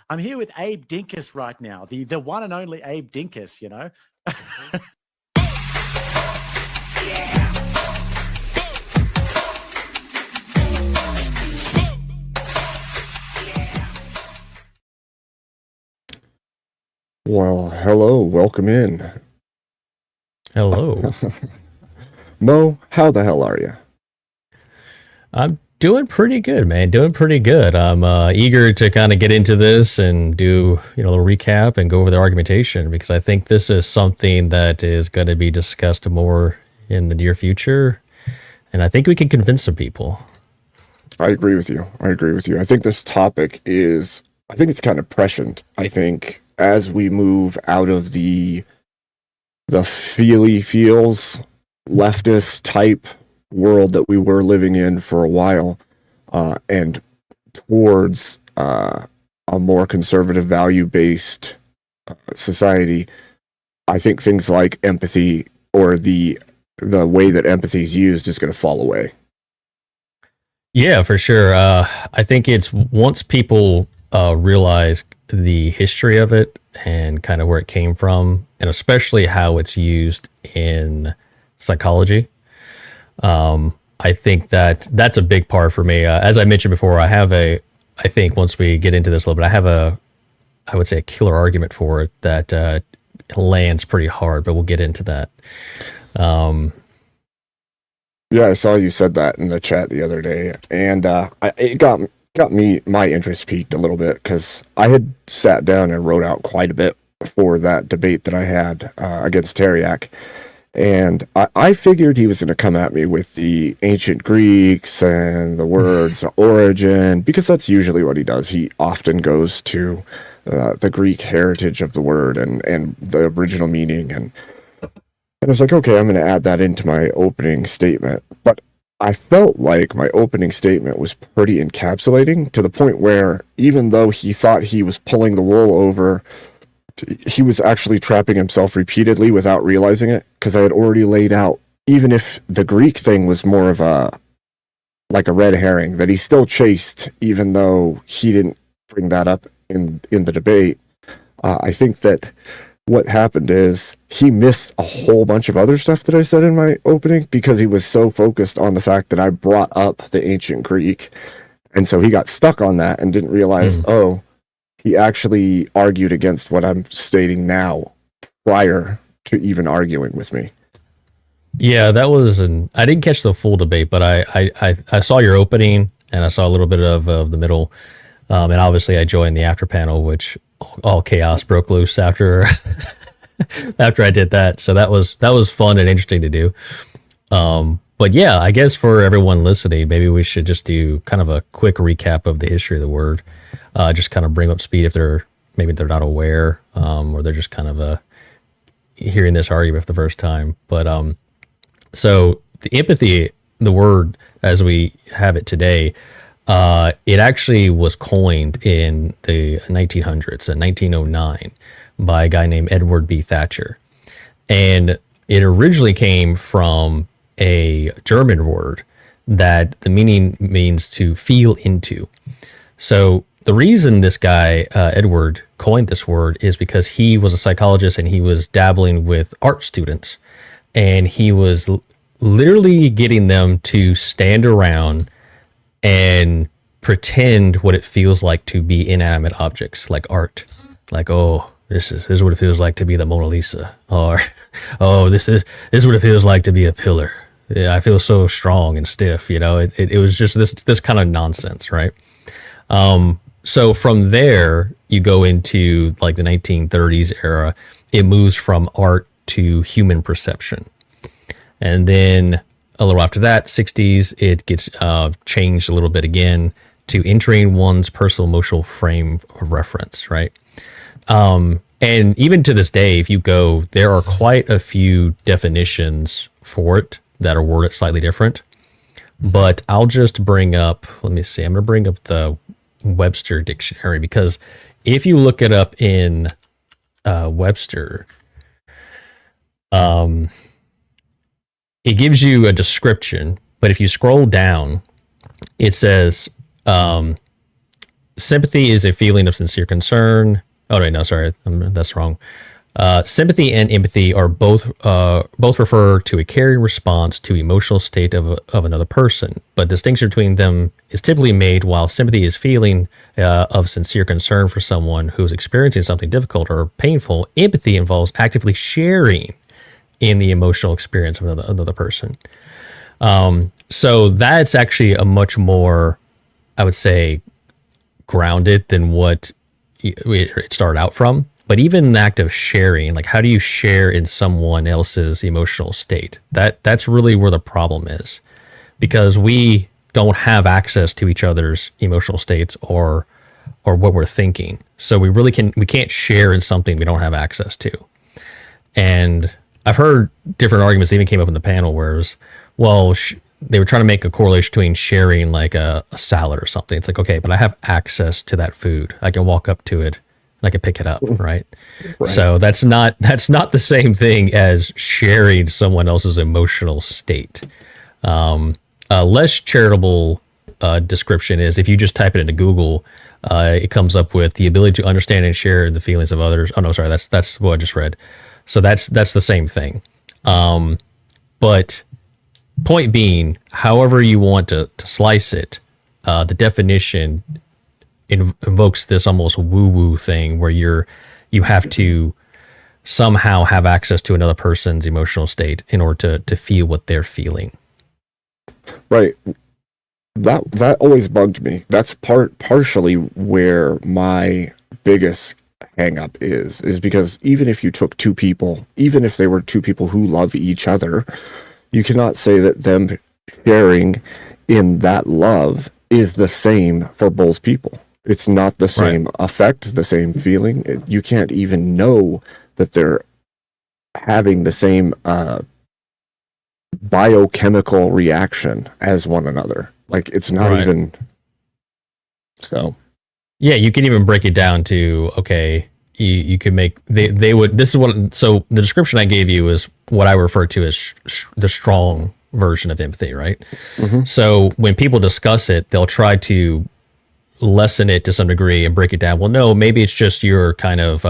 I'm here with Abe Dinkus right now, the one and only Abe Dinkus, you know? Well, hello, welcome in. Hello. Mo, how the hell are you? I'm doing pretty good, man. Doing pretty good. I'm eager to kind of get into this and do, a little recap and go over the argumentation because I think this is something that is going to be discussed more in the near future. And I think we can convince some people. I agree with you. I think this topic I think it's kind of prescient. I think as we move out of the feels leftist type world that we were living in for a while, and towards a more conservative value-based society, I think things like empathy or the way that empathy is used is going to fall away. Yeah, for sure. I think it's once people realize the history of it and kind of where it came from, and especially how it's used in psychology. I think that's a big part for me. As I mentioned before, I think once we get into this a little bit, I would say a killer argument for it that lands pretty hard, but we'll get into that. Yeah, I saw you said that in the chat the other day, and it got my interest piqued a little bit because I had sat down and wrote out quite a bit for that debate that I had against Teriak. And I figured he was going to come at me with the ancient Greeks and the words origin, because that's usually what he does. He often goes to the Greek heritage of the word and the original meaning. And I was like, okay, I'm going to add that into my opening statement. But I felt like my opening statement was pretty encapsulating to the point where even though he thought he was pulling the wool over, he was actually trapping himself repeatedly without realizing it, because I had already laid out, even if the Greek thing was more of a red herring, that he still chased, even though he didn't bring that up in the debate. I think that what happened is he missed a whole bunch of other stuff that I said in my opening because he was so focused on the fact that I brought up the ancient Greek. And so he got stuck on that and didn't realize, he actually argued against what I'm stating now prior to even arguing with me. Yeah, I didn't catch the full debate, but I saw your opening and I saw a little bit of the middle. And obviously I joined the after panel, which all chaos broke loose after I did that. So that was fun and interesting to do. But yeah, I guess for everyone listening, maybe we should just do kind of a quick recap of the history of the word. Just kind of bring up speed if they're not aware, or they're just kind of hearing this argument for the first time. But so the empathy, the word as we have it today, it actually was coined in the 1900s, in 1909, by a guy named Edward B. Thatcher. And it originally came from a German word that the meaning means to feel into. So the reason this guy, Edward, coined this word is because he was a psychologist and he was dabbling with art students. And he was literally getting them to stand around and pretend what it feels like to be inanimate objects like art. Like, oh, this is what it feels like to be the Mona Lisa. Or, oh, this is what it feels like to be a pillar. Yeah, I feel so strong and stiff. It was just this kind of nonsense, right? So from there, you go into like the 1930s era. It moves from art to human perception. And then a little after that, 60s, it gets changed a little bit again to entering one's personal emotional frame of reference, right? And even to this day, if you go, there are quite a few definitions for it that are worded slightly different. But I'll just bring up, let me see, I'm going to bring up the Webster dictionary, because if you look it up in Webster, it gives you a description, but if you scroll down, it says sympathy is a feeling of sincere concern. Oh wait, no, sorry, that's wrong. Sympathy and empathy are both refer to a caring response to emotional state of another person, but distinction between them is typically made while sympathy is feeling of sincere concern for someone who is experiencing something difficult or painful. Empathy involves actively sharing in the emotional experience of another person. So that's actually a much more, I would say, grounded than what it started out from. But even the act of sharing, like how do you share in someone else's emotional state? That's really where the problem is, because we don't have access to each other's emotional states or what we're thinking. So we can't share in something we don't have access to. And I've heard different arguments that even came up in the panel where it was, well, they were trying to make a correlation between sharing like a salad or something. It's like, okay, but I have access to that food. I can walk up to it and I can pick it up, right? So that's not the same thing as sharing someone else's emotional state. A less charitable description is if you just type it into Google, it comes up with the ability to understand and share the feelings of others. Oh no, sorry, that's what I just read. So that's the same thing. But point being, however you want to slice it, the definition invokes this almost woo-woo thing where you have to somehow have access to another person's emotional state in order to feel what they're feeling. Right. That always bugged me. That's partially where my biggest hang up is because even if you took two people, even if they were two people who love each other, you cannot say that them sharing in that love is the same for both people. It's not the same effect, the same feeling. You can't even know that they're having the same biochemical reaction as one another. Like, it's not even... So... Yeah, you can even break it down to, okay, you could make... They would... This is what... So, the description I gave you is what I refer to as the strong version of empathy, right? Mm-hmm. So, when people discuss it, they'll try to lessen it to some degree and break it down. Well, no, maybe it's just your kind of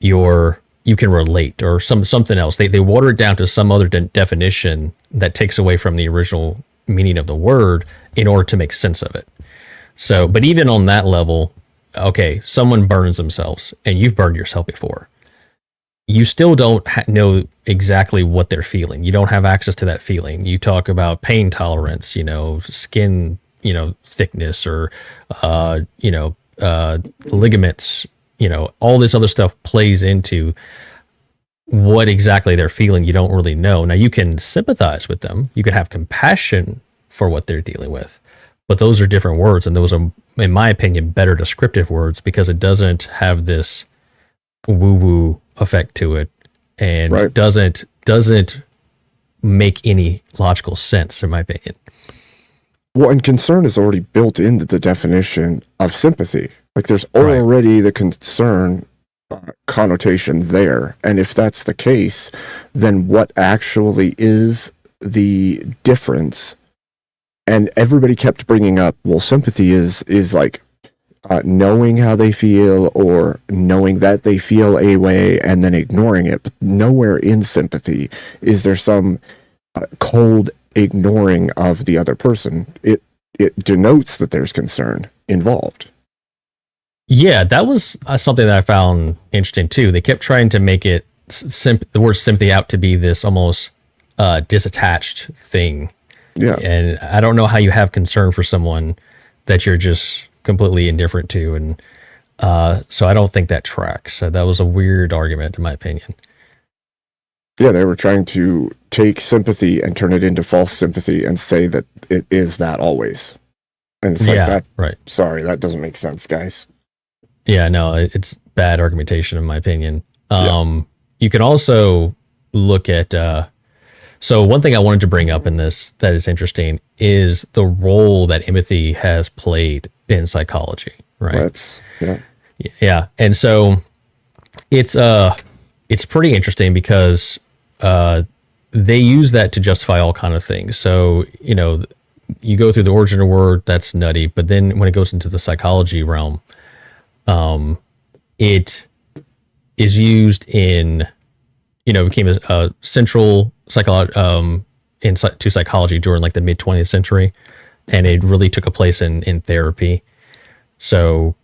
you can relate or something else. They water it down to some other definition that takes away from the original meaning of the word in order to make sense of it. So, but even on that level, okay, someone burns themselves and you've burned yourself before. You still don't know exactly what they're feeling. You don't have access to that feeling. You talk about pain tolerance, skin, thickness or, ligaments, all this other stuff plays into what exactly they're feeling. You don't really know. Now you can sympathize with them. You can have compassion for what they're dealing with, but those are different words. And those are, in my opinion, better descriptive words because it doesn't have this woo-woo effect to it and doesn't make any logical sense, in my opinion. Well, and concern is already built into the definition of sympathy. Like, there's already the concern connotation there. And if that's the case, then what actually is the difference? And everybody kept bringing up, well, sympathy is like knowing how they feel or knowing that they feel a way and then ignoring it. But nowhere in sympathy is there some cold ignoring of the other person. It denotes that there's concern involved. Yeah, that was something that I found interesting too. They kept trying to make it the word sympathy out to be this almost disattached thing. Yeah, and I don't know how you have concern for someone that you're just completely indifferent to, and so I don't think that tracks. So that was a weird argument, in my opinion. Yeah, they were trying to take sympathy and turn it into false sympathy and say that it is that always. And it's like that. Right. Sorry, that doesn't make sense, guys. Yeah, no, it's bad argumentation, in my opinion. You can also look at... So one thing I wanted to bring up in this that is interesting is the role that empathy has played in psychology, right? Yeah. And so it's pretty interesting because they use that to justify all kind of things. So, you go through the origin of the word, that's nutty. But then when it goes into the psychology realm, it is used in, became a central to psychology during like the mid 20th century, and it really took a place in therapy. So,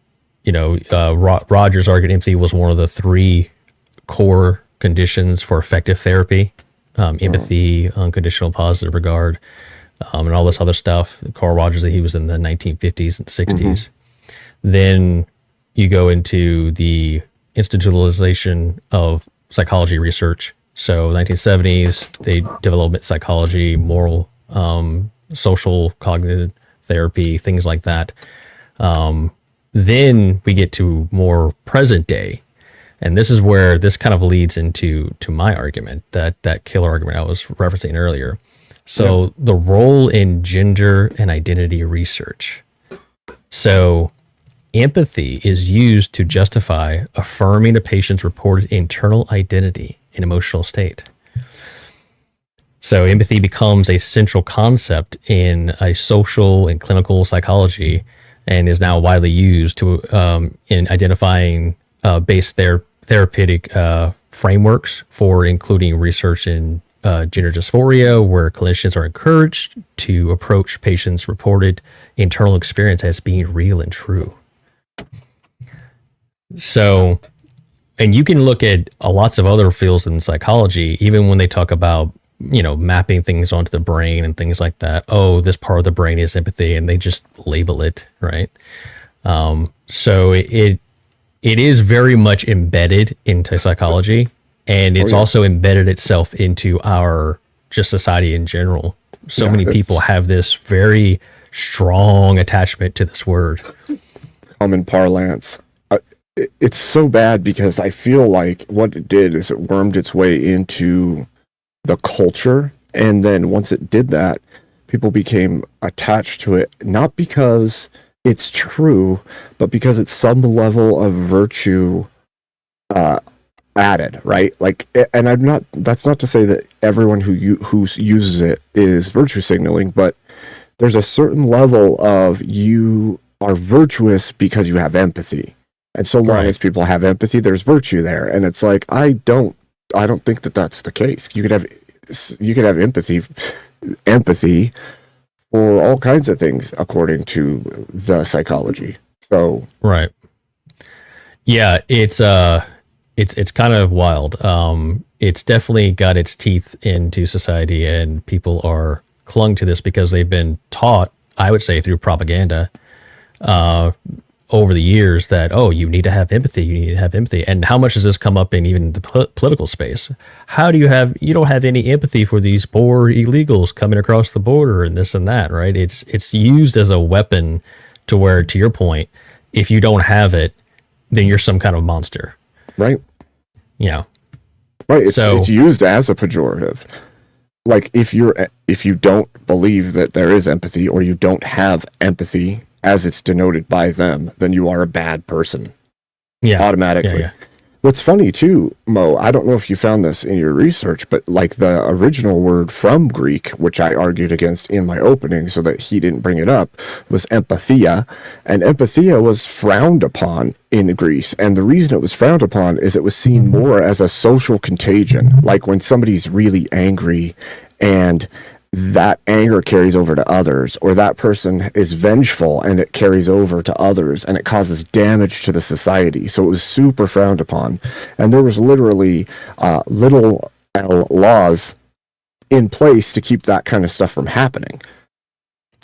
Rogers argued empathy was one of the 3 core conditions for effective therapy: empathy, unconditional positive regard, and all this other stuff. Carl Rogers, he was in the 1950s and 60s. Then you go into the institutionalization of psychology research. So 1970s, they developed psychology, moral, social, cognitive therapy, things like that. Then we get to more present day. And this is where this kind of leads into my argument, that killer argument I was referencing earlier. So the role in gender and identity research. So empathy is used to justify affirming a patient's reported internal identity and emotional state. So empathy becomes a central concept in a social and clinical psychology, and is now widely used to in identifying based therapeutic frameworks for including research in gender dysphoria, where clinicians are encouraged to approach patients' reported internal experience as being real and true. So, and you can look at lots of other fields in psychology, even when they talk about, mapping things onto the brain and things like that. Oh, this part of the brain is empathy, and they just label it, right? So it is very much embedded into psychology, and it's also embedded itself into our just society in general. So many people have this very strong attachment to this word. Common parlance. It's so bad because I feel like what it did is it wormed its way into the culture, and then once it did that, people became attached to it, not because it's true, but because it's some level of virtue added, right? Like, and that's not to say that everyone who uses it is virtue signaling, but there's a certain level of you are virtuous because you have empathy. And so long as people have empathy, there's virtue there. And it's like, I don't think that that's the case. You could have empathy for all kinds of things according to the psychology. So right. Yeah, it's kind of wild. It's definitely got its teeth into society, and people are clung to this because they've been taught, I would say, through propaganda, over the years that, oh, you need to have empathy. You need to have empathy. And how much does this come up in even the political space? How do you don't have any empathy for these poor illegals coming across the border and this and that, right? It's used as a weapon to where, to your point, if you don't have it, then you're some kind of monster. Right. Yeah. Right. It's used as a pejorative. Like if you don't believe that there is empathy, or you don't have empathy as it's denoted by them, then you are a bad person. Yeah. Automatically. Yeah. What's funny too, Mo, I don't know if you found this in your research, but like the original word from Greek, which I argued against in my opening so that he didn't bring it up, was empathia. And empathia was frowned upon in Greece. And the reason it was frowned upon is it was seen more as a social contagion. Like when somebody's really angry and that anger carries over to others, or that person is vengeful and it carries over to others and it causes damage to the society. So it was super frowned upon. And there was literally little laws in place to keep that kind of stuff from happening.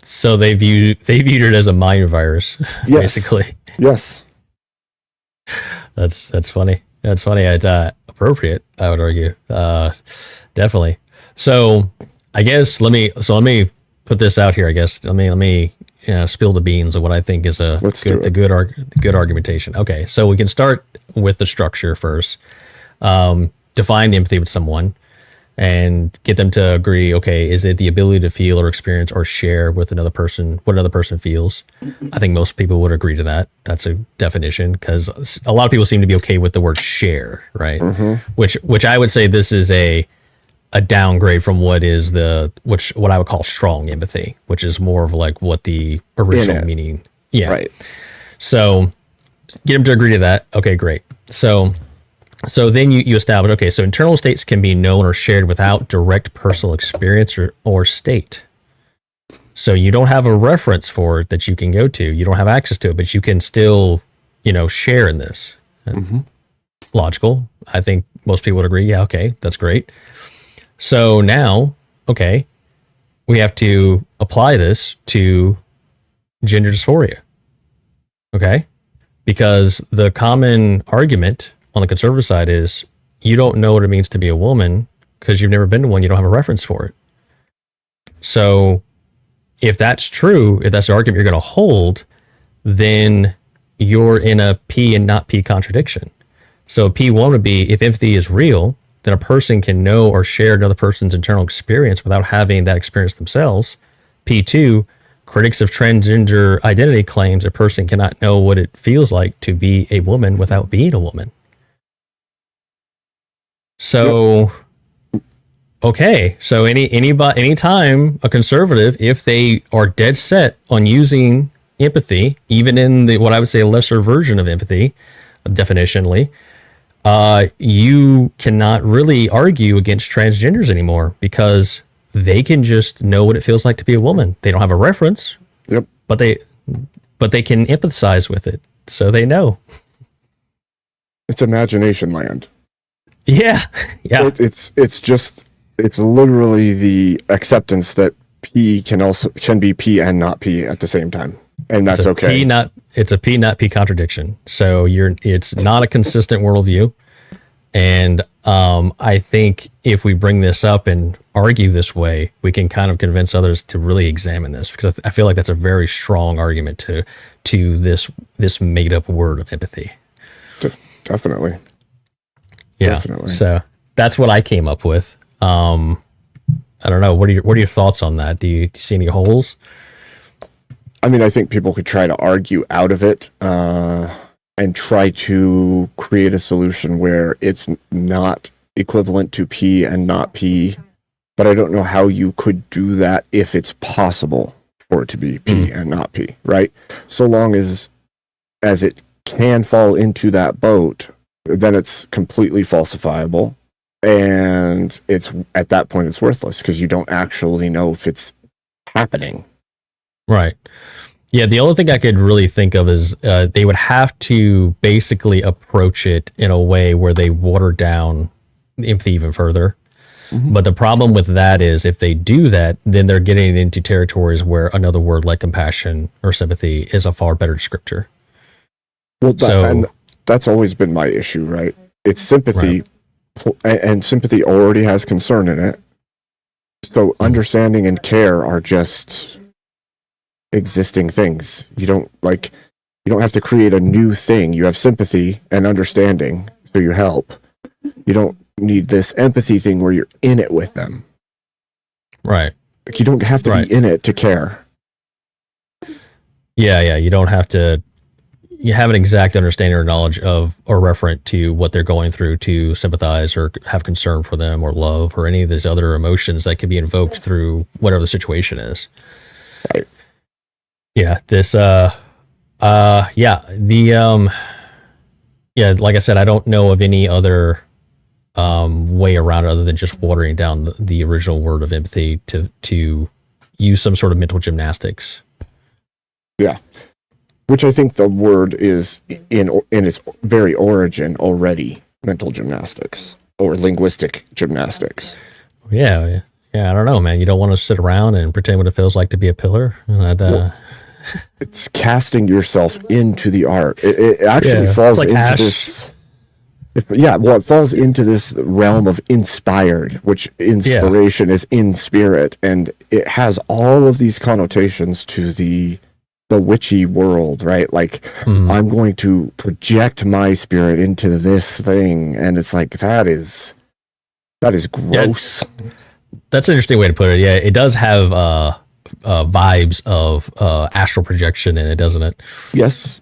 So they viewed it as a mind virus, basically. Yes. That's funny. That's funny. It's appropriate, I would argue. Definitely. So I guess let me put this out here. I guess let me spill the beans of what I think is a good argumentation. Okay, so we can start with the structure first. Define empathy with someone, and get them to agree. Okay, is it the ability to feel or experience or share with another person what another person feels? I think most people would agree to that. That's a definition, because a lot of people seem to be okay with the word share, right? Mm-hmm. Which I would say this is a a downgrade from what I would call strong empathy, which is more of like what the original meaning. Yeah. Right. So get them to agree to that. Okay, great. So then you establish, okay, so internal states can be known or shared without direct personal experience or state. So you don't have a reference for it that you can go to. You don't have access to it, but you can still, share in this. Mm-hmm. Logical. I think most people would agree. Yeah, okay, that's great. So now, okay, we have to apply this to gender dysphoria. Okay? Because the common argument on the conservative side is you don't know what it means to be a woman because you've never been to one, you don't have a reference for it. So if that's true, if that's the argument you're going to hold, then you're in a P and not P contradiction. So P1 would be, if empathy is real, then a person can know or share another person's internal experience without having that experience themselves. P2, critics of transgender identity claims a person cannot know what it feels like to be a woman without being a woman. So, okay, so anytime a conservative, if they are dead set on using empathy, even in what I would say a lesser version of empathy, definitionally, you cannot really argue against transgenders anymore because they can just know what it feels like to be a woman. They don't have a reference, but they can empathize with it, so they know. It's imagination land. Yeah. It's literally the acceptance that P can be P and not P at the same time, and that's okay. It's a P not P contradiction. So it's not a consistent worldview, and I think if we bring this up and argue this way, we can kind of convince others to really examine this, because I feel like that's a very strong argument to this made up word of empathy. Definitely. Yeah. Definitely. So that's what I came up with. I don't know. What are your thoughts on that? Do you see any holes? I mean, I think people could try to argue out of it and try to create a solution where it's not equivalent to P and not P. But I don't know how you could do that if it's possible for it to be P and not P, right? So long as it can fall into that boat, then it's completely falsifiable. And it's at that point it's worthless because you don't actually know if it's happening. Right. Yeah, the only thing I could really think of is they would have to basically approach it in a way where they water down empathy even further. Mm-hmm. But the problem with that is if they do that, then they're getting into territories where another word like compassion or sympathy is a far better descriptor. Well, and that's always been my issue, right? It's sympathy, right. And sympathy already has concern in it. So understanding and care are just existing things. You don't have to create a new thing. You have sympathy and understanding, so you help. You don't need this empathy thing where you're in it with them. Right. Like you don't have to be in it to care. Yeah. You don't have to. You have an exact understanding or knowledge of or referent to what they're going through to sympathize or have concern for them or love or any of these other emotions that can be invoked through whatever the situation is. Right. Yeah. Like I said, I don't know of any other way around it other than just watering down the original word of empathy to use some sort of mental gymnastics. Yeah. Which I think the word is in its very origin already mental gymnastics or linguistic gymnastics. Yeah. I don't know, man. You don't want to sit around and pretend what it feels like to be a pillar. It's casting yourself into the art. It actually falls into Ash. This. It falls into this realm of inspired, which inspiration is in spirit, and it has all of these connotations to the witchy world, right? Like I'm going to project my spirit into this thing, and it's like that is gross. Yeah, that's an interesting way to put it. Yeah, it does have vibes of astral projection in it, doesn't it? Yes.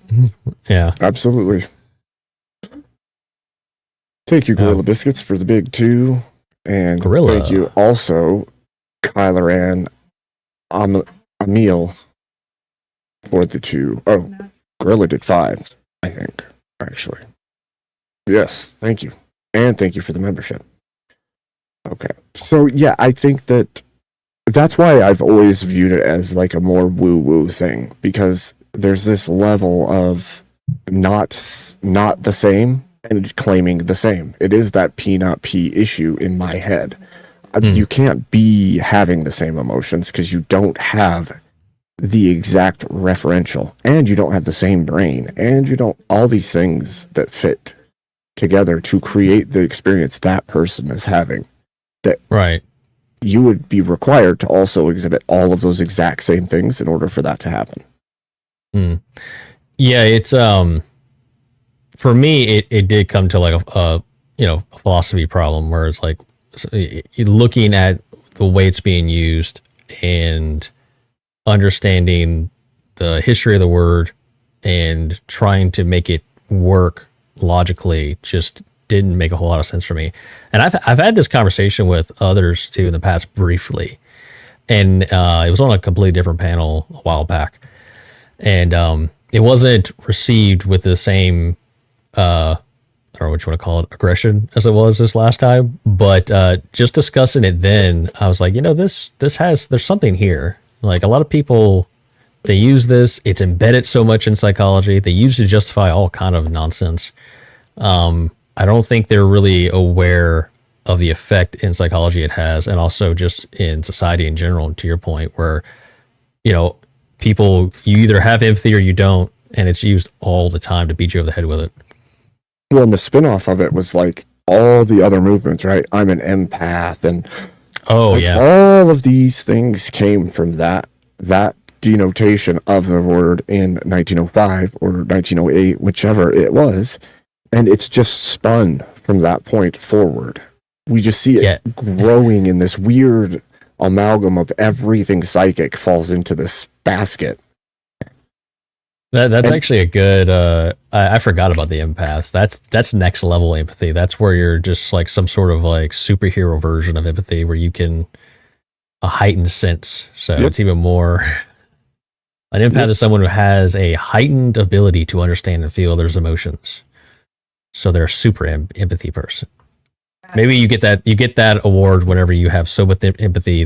Yeah. Absolutely. Take your Gorilla Biscuits for the big 2. And Gorilla. thank you also, Kyleran Emil, for the 2. Oh, Gorilla did 5, I think, actually. Yes, thank you. And thank you for the membership. Okay. So, yeah, I think that's why I've always viewed it as like a more woo-woo thing, because there's this level of not the same and claiming the same. It is that P not P issue in my head. You can't be having the same emotions because you don't have the exact referential, and you don't have the same brain, and you don't all these things that fit together to create the experience that person is having. That Right. you would be required to also exhibit all of those exact same things in order for that to happen. Yeah, it's for me it did come to like a philosophy problem where it's like you're looking at the way it's being used and understanding the history of the word and trying to make it work logically just didn't make a whole lot of sense for me. And I've had this conversation with others too in the past briefly, and it was on a completely different panel a while back, and it wasn't received with the same I don't know what you want to call it, aggression as it was this last time. But just discussing it then, I was like, there's something here. Like a lot of people, they use this. It's embedded so much in psychology. They use it to justify all kind of nonsense. I don't think they're really aware of the effect in psychology it has, and also just in society in general. To your point, where people, you either have empathy or you don't, and it's used all the time to beat you over the head with it. Well, and the spin-off of it was like all the other movements, right? I'm an empath, and all of these things came from that denotation of the word in 1905 or 1908, whichever it was, and it's just spun from that point forward. We just see it growing in this weird amalgam of everything psychic falls into this basket. That's actually a good. I forgot about the empaths. That's next level empathy. That's where you're just like some sort of like superhero version of empathy, where you can a heightened sense. So it's even more. An empath is someone who has a heightened ability to understand and feel others' emotions. So they're a super empathy person. Maybe you get that award whenever you have so much empathy.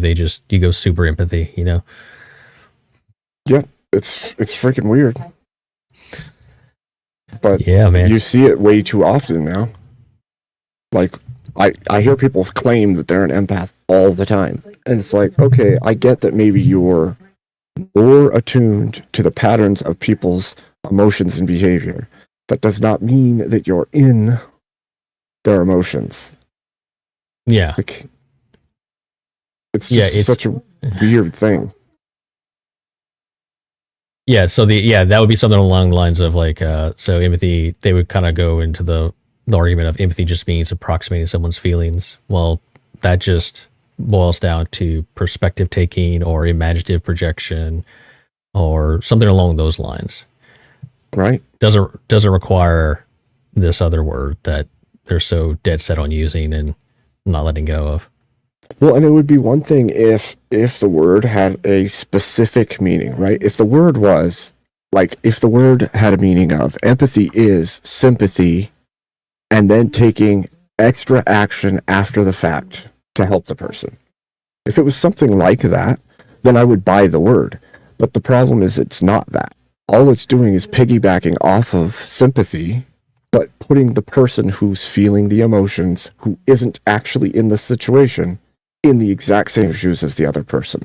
You go super empathy. Yeah, it's freaking weird. But yeah, man, you see it way too often now. Like I hear people claim that they're an empath all the time, and it's like, okay, I get that maybe you're more attuned to the patterns of people's emotions and behavior. That does not mean that you're in their emotions. Yeah, like, it's such a weird thing. Yeah, so that would be something along the lines of like, so empathy, they would kind of go into the argument of empathy just means approximating someone's feelings. Well, that just boils down to perspective taking or imaginative projection or something along those lines. Right. Doesn't require this other word that they're so dead set on using and not letting go of. Well, and it would be one thing if the word had a specific meaning, right? If the word had a meaning of empathy is sympathy and then taking extra action after the fact to help the person. If it was something like that, then I would buy the word. But the problem is it's not that. All it's doing is piggybacking off of sympathy, but putting the person who's feeling the emotions, who isn't actually in the situation, in the exact same shoes as the other person.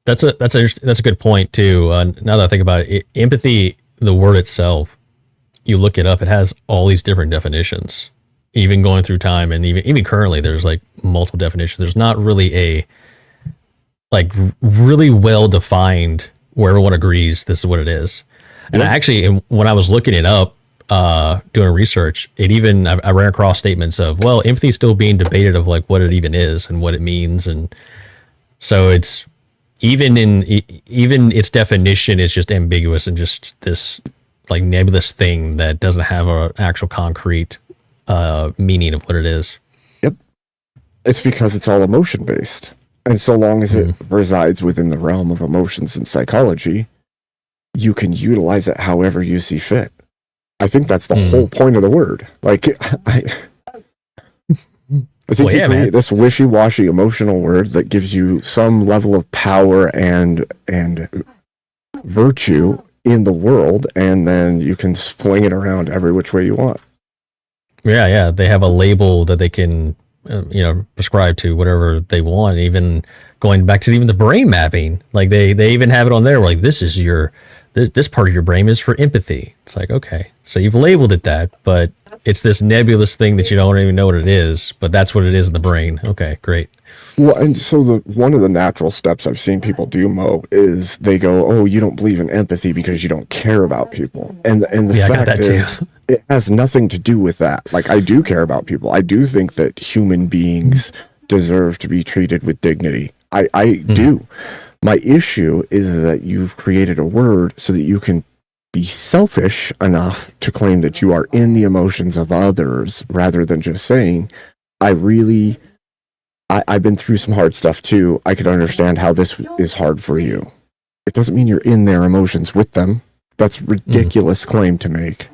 That's a good point too. Now that I think about it, empathy, the word itself, you look it up, it has all these different definitions. Even going through time, and even currently, there's like multiple definitions. There's not really a like really well defined where everyone agrees this is what it is. And when I was looking it up, doing research, I ran across statements of, well, empathy is still being debated of like what it even is and what it means, and so it's even its definition is just ambiguous and just this like nebulous thing that doesn't have an actual concrete meaning of what it is. Yep. It's because it's all emotion based. And so long as it resides within the realm of emotions and psychology, you can utilize it however you see fit. I think that's the whole point of the word. Like, I think you create this wishy-washy emotional word that gives you some level of power and virtue in the world, and then you can fling it around every which way you want. Yeah. They have a label that they can, prescribe to whatever they want. Even going back to even the brain mapping, like they even have it on there. Like, this is this part of your brain is for empathy. It's like, okay, so you've labeled it that, but it's this nebulous thing that you don't even know what it is, but that's what it is in the brain. Okay, great. Well, and so one of the natural steps I've seen people do, Mo, is they go, "Oh, you don't believe in empathy because you don't care about people." And the fact is, it has nothing to do with that. Like, I do care about people. I do think that human beings deserve to be treated with dignity. I do. My issue is that you've created a word so that you can be selfish enough to claim that you are in the emotions of others, rather than just saying, I've been through some hard stuff too. I could understand how this is hard for you. It doesn't mean you're in their emotions with them. That's a ridiculous claim to make.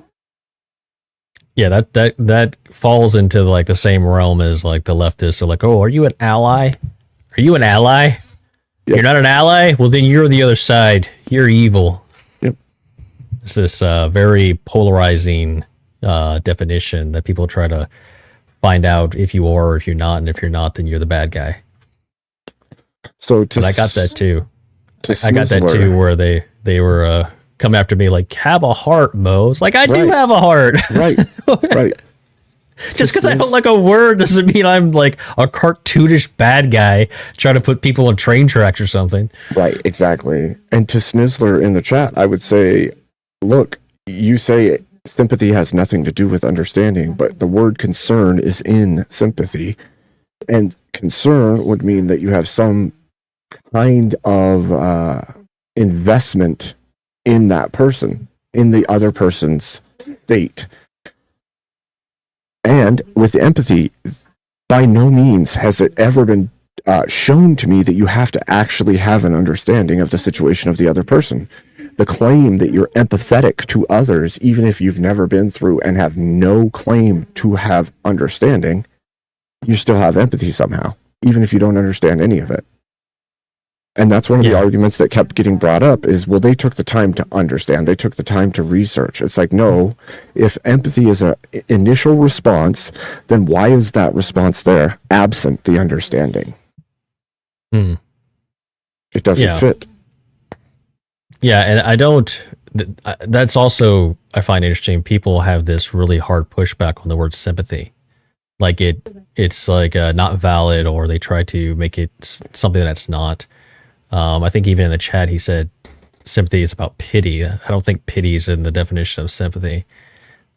Yeah, that falls into like the same realm as like the leftists are like, oh, are you an ally? Are you an ally? Yep. You're not an ally? Well, then you're the other side. You're evil. Yep. It's this very polarizing definition that people try to find out if you are or if you're not, and if you're not, then you're the bad guy. So but I got that too. I got that too, where they were come after me like, have a heart, Mo. It's like, I do have a heart. Right. Just because I don't like a word doesn't mean I'm like a cartoonish bad guy trying to put people on train tracks or something. Right, exactly. And to Snizzler in the chat, I would say, look, you say sympathy has nothing to do with understanding, but the word concern is in sympathy. And concern would mean that you have some kind of investment in that person, in the other person's state. And with empathy, by no means has it ever been shown to me that you have to actually have an understanding of the situation of the other person. The claim that you're empathetic to others, even if you've never been through and have no claim to have understanding, you still have empathy somehow, even if you don't understand any of it. And that's one of the arguments that kept getting brought up is, well, they took the time to understand. They took the time to research. It's like, no, if empathy is an initial response, then why is that response there absent the understanding? It doesn't fit. Yeah, and I don't, that's also, I find interesting. People have this really hard pushback on the word sympathy. Like it's like not valid, or they try to make it something that's not. I think even in the chat, he said sympathy is about pity. I don't think pity is in the definition of sympathy.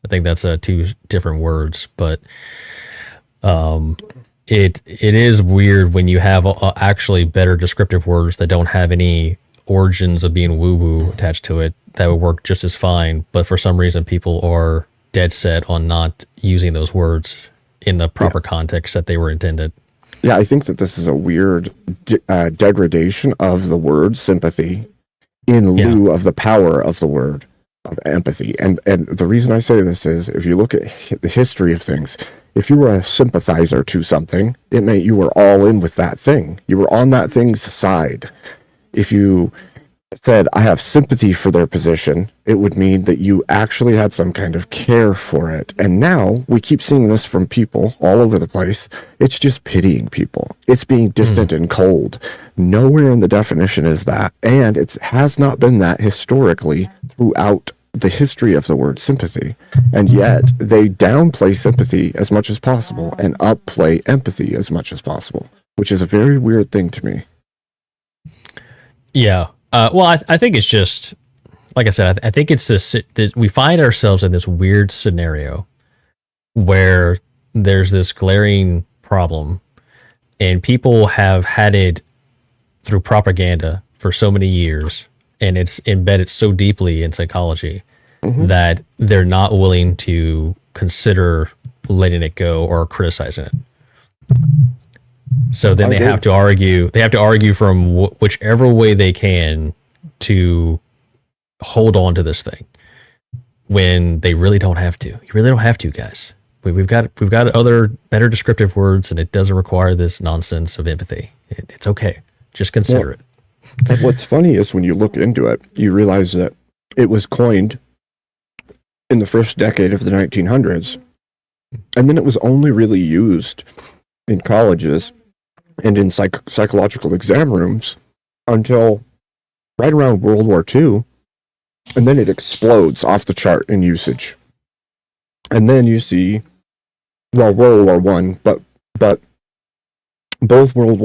I think that's two different words, but it is weird when you have actually better descriptive words that don't have any origins of being woo-woo attached to it that would work just as fine. But for some reason, people are dead set on not using those words in the proper context that they were intended. Yeah, I think that this is a weird degradation of the word sympathy in lieu of the power of the word of empathy. And the reason I say this is, if you look at the history of things, if you were a sympathizer to something, it meant you were all in with that thing. You were on that thing's side. If you said, I have sympathy for their position, it would mean that you actually had some kind of care for it. And now we keep seeing this from people all over the place. It's just pitying people. It's being distant and cold. Nowhere in the definition is that. And it has not been that historically throughout the history of the word sympathy. And yet they downplay sympathy as much as possible and upplay empathy as much as possible, which is a very weird thing to me. Yeah. Well, I think it's just, like I said, I think it's this, we find ourselves in this weird scenario where there's this glaring problem, and people have had it through propaganda for so many years, and it's embedded so deeply in psychology that they're not willing to consider letting it go or criticizing it. So then I they agree. have to argue. They have to argue from whichever way they can to hold on to this thing when they really don't have to. You really don't have to, guys. We've got other better descriptive words, and it doesn't require this nonsense of empathy. It's okay. Just consider it. And what's funny is when you look into it, you realize that it was coined in the first decade of the 1900s, and then it was only really used in colleges and in psychological exam rooms until right around World War II, and then it explodes off the chart in usage. And then you see, well, World War One, but both World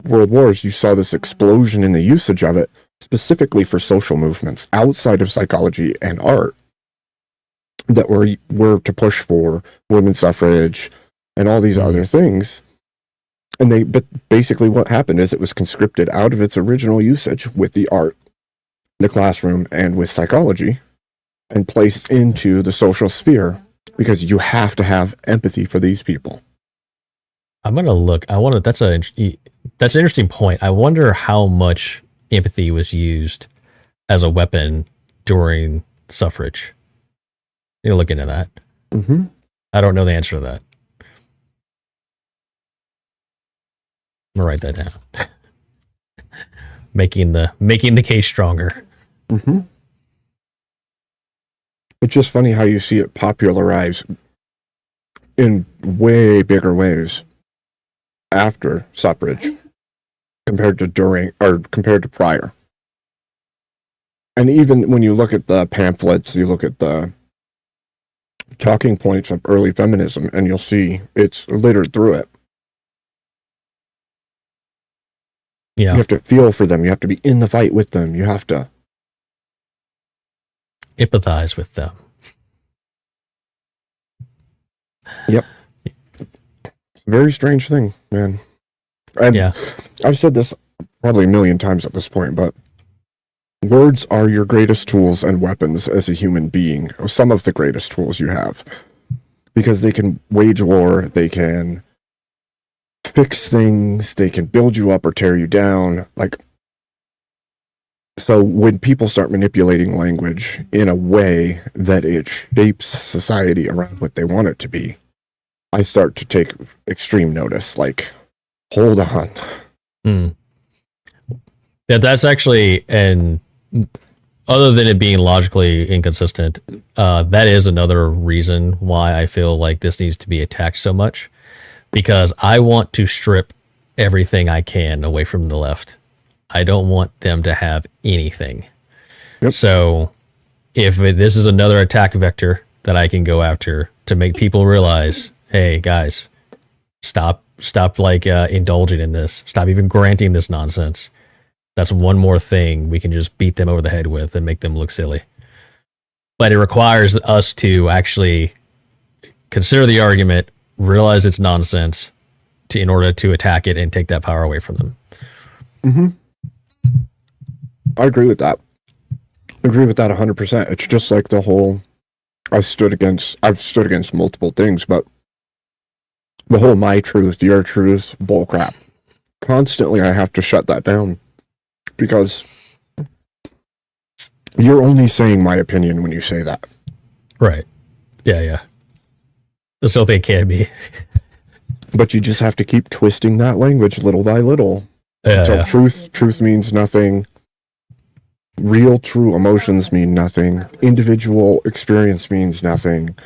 Wars, you saw this explosion in the usage of it, specifically for social movements outside of psychology and art that were to push for women's suffrage and all these other things. But basically what happened is it was conscripted out of its original usage with the art, the classroom, and with psychology, and placed into the social sphere because you have to have empathy for these people. I'm gonna look. That's an interesting point. I wonder how much empathy was used as a weapon during suffrage. You look into that. Mm-hmm. I don't know the answer to that. I'm gonna write that down. making the case stronger. Mm-hmm. It's just funny how you see it popularize in way bigger ways after suffrage compared to prior. And even when you look at the pamphlets, you look at the talking points of early feminism, and you'll see it's littered through it. Yeah. You have to feel for them. You have to be in the fight with them. You have to empathize with them. Yep. Very strange thing, man. And yeah. I've said this probably a million times at this point, but words are your greatest tools and weapons as a human being. Some of the greatest tools you have. Because they can wage war, they can fix things, they can build you up or tear you down. So when people start manipulating language in a way that it shapes society around what they want it to be, I start to take extreme notice. Hold on. Yeah, that's actually, and other than it being logically inconsistent, that is another reason why I feel like this needs to be attacked so much, because I want to strip everything I can away from the left. I don't want them to have anything. Yep. So if this is another attack vector that I can go after to make people realize, hey guys, stop indulging in this. Stop even granting this nonsense. That's one more thing we can just beat them over the head with and make them look silly. But it requires us to actually consider the argument, realize it's nonsense, in order to attack it and take that power away from them. Mm-hmm. I agree with that. I agree with that 100%. It's just like the whole, I've stood against multiple things, but the whole my truth, your truth, bullcrap. Constantly I have to shut that down because you're only saying my opinion when you say that. Right. Yeah. So they can be. But you just have to keep twisting that language little by little. Until truth means nothing. Real, true emotions mean nothing. Individual experience means nothing.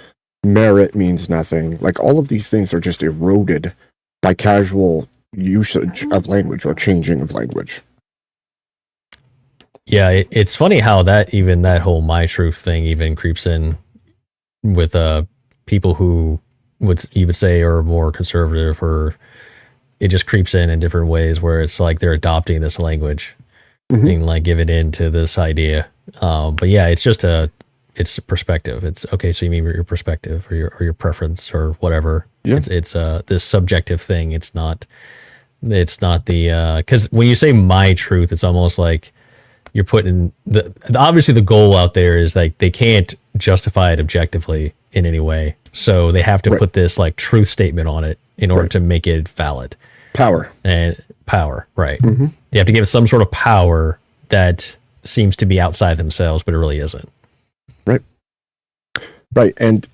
Merit means nothing. All of these things are just eroded by casual usage of language or changing of language. Yeah, it's funny how that whole my truth thing even creeps in with people who you would say are more conservative, or it just creeps in different ways where it's like they're adopting this language and give it into this idea. But yeah, it's just it's a perspective. It's okay. So you mean your perspective or your preference or whatever. Yeah. It's this subjective thing. It's not the, cause when you say my truth, it's almost like you're putting obviously the goal out there is they can't justify it objectively in any way. So they have to put this truth statement on it in order to make it valid. Power. And power, right? Mm-hmm. They have to give it some sort of power that seems to be outside themselves, but it really isn't. Right, and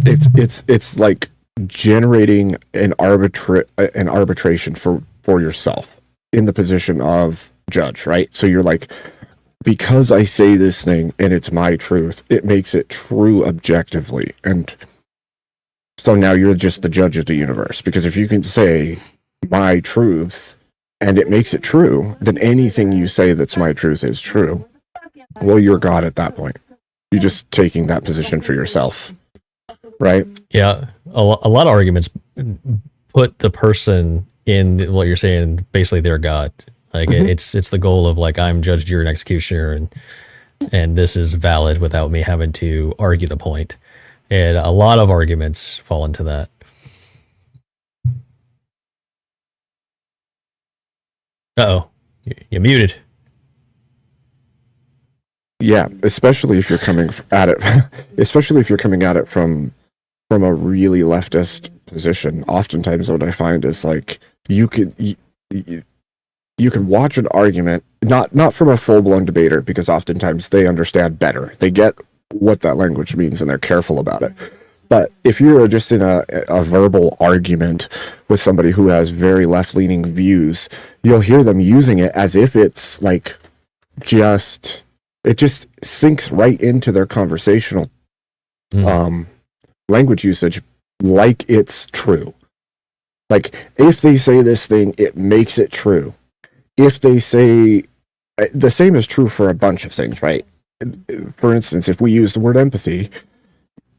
it's like generating an arbitration for yourself in the position of judge, right? So you're like, because I say this thing and it's my truth, it makes it true objectively, and so now you're just the judge of the universe. Because if you can say my truth and it makes it true, then anything you say that's my truth is true. Well, you're God at that point. You're just taking that position for yourself, right? Yeah, a lot of arguments put the person in what you're saying, basically their God. Like it's the goal of like, I'm judge, jury, and executioner, and this is valid without me having to argue the point. And a lot of arguments fall into that. Uh-oh, you're muted. Yeah, especially if you're coming at it, from a really leftist position. Oftentimes, what I find is like you could watch an argument, not from a full blown debater, because oftentimes they understand better. They get what that language means and they're careful about it. But if you're just in a verbal argument with somebody who has very left leaning views, you'll hear them using it as if it's like it just sinks right into their conversational language usage, like it's true. Like, if they say this thing, it makes it true. If they say, the same is true for a bunch of things, right? For instance, if we use the word empathy,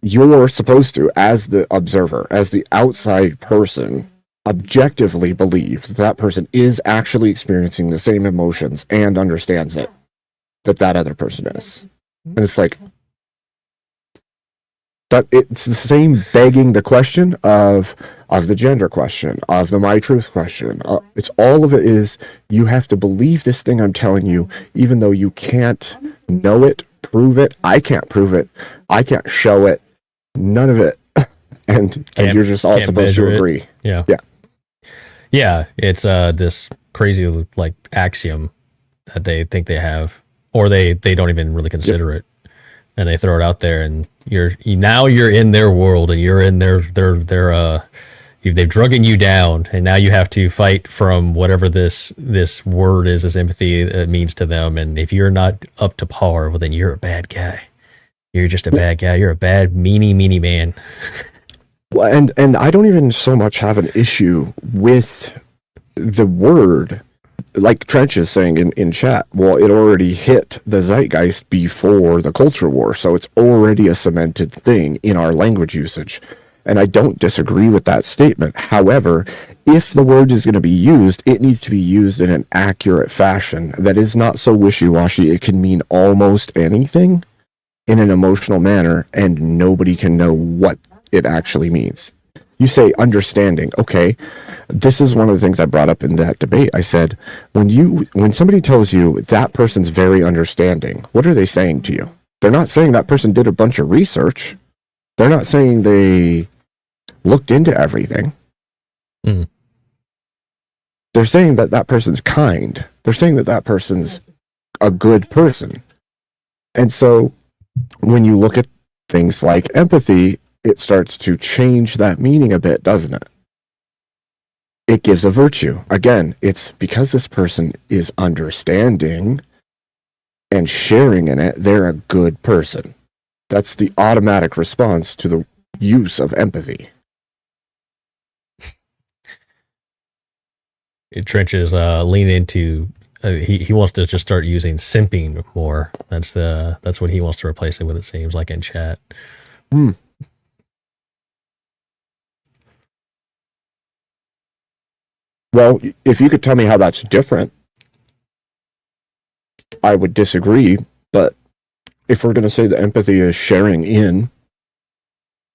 you're supposed to, as the observer, as the outside person, objectively believe that person is actually experiencing the same emotions and understands it that other person is. And it's like that, it's the same begging the question of the gender question, of the my truth question. It's all of it is, you have to believe this thing I'm telling you, even though you can't know it, prove it. I can't prove it. I can't show it. None of it. And you're just all supposed to agree. Yeah. It's this crazy like axiom that they think they have, or they don't even really consider it, and they throw it out there, and you're in their world, and you're in their they've druggen you down, and now you have to fight from whatever this word is, this empathy means to them. And if you're not up to par, well, then you're a bad guy. You're just a bad guy. You're a bad meanie man. Well, and I don't even so much have an issue with the word, like Trench is saying in chat. Well, it already hit the zeitgeist before the culture war, so it's already a cemented thing in our language usage. And I don't disagree with that statement. However, if the word is going to be used, it needs to be used in an accurate fashion that is not so wishy-washy. It can mean almost anything in an emotional manner, and nobody can know what it actually means. You say understanding. Okay, this is one of the things I brought up in that debate. I said, when somebody tells you that person's very understanding, what are they saying to you? They're not saying that person did a bunch of research. They're not saying they looked into everything. They're saying that person's kind. They're saying that person's a good person. And so when you look at things like empathy, it starts to change that meaning a bit, doesn't it? It gives a virtue. Again, it's because this person is understanding and sharing in it, they're a good person. That's the automatic response to the use of empathy. Trench is leaning into he wants to just start using simping more. That's what he wants to replace it with, it seems like, in chat. Well, if you could tell me how that's different, I would disagree. But if we're going to say that empathy is sharing in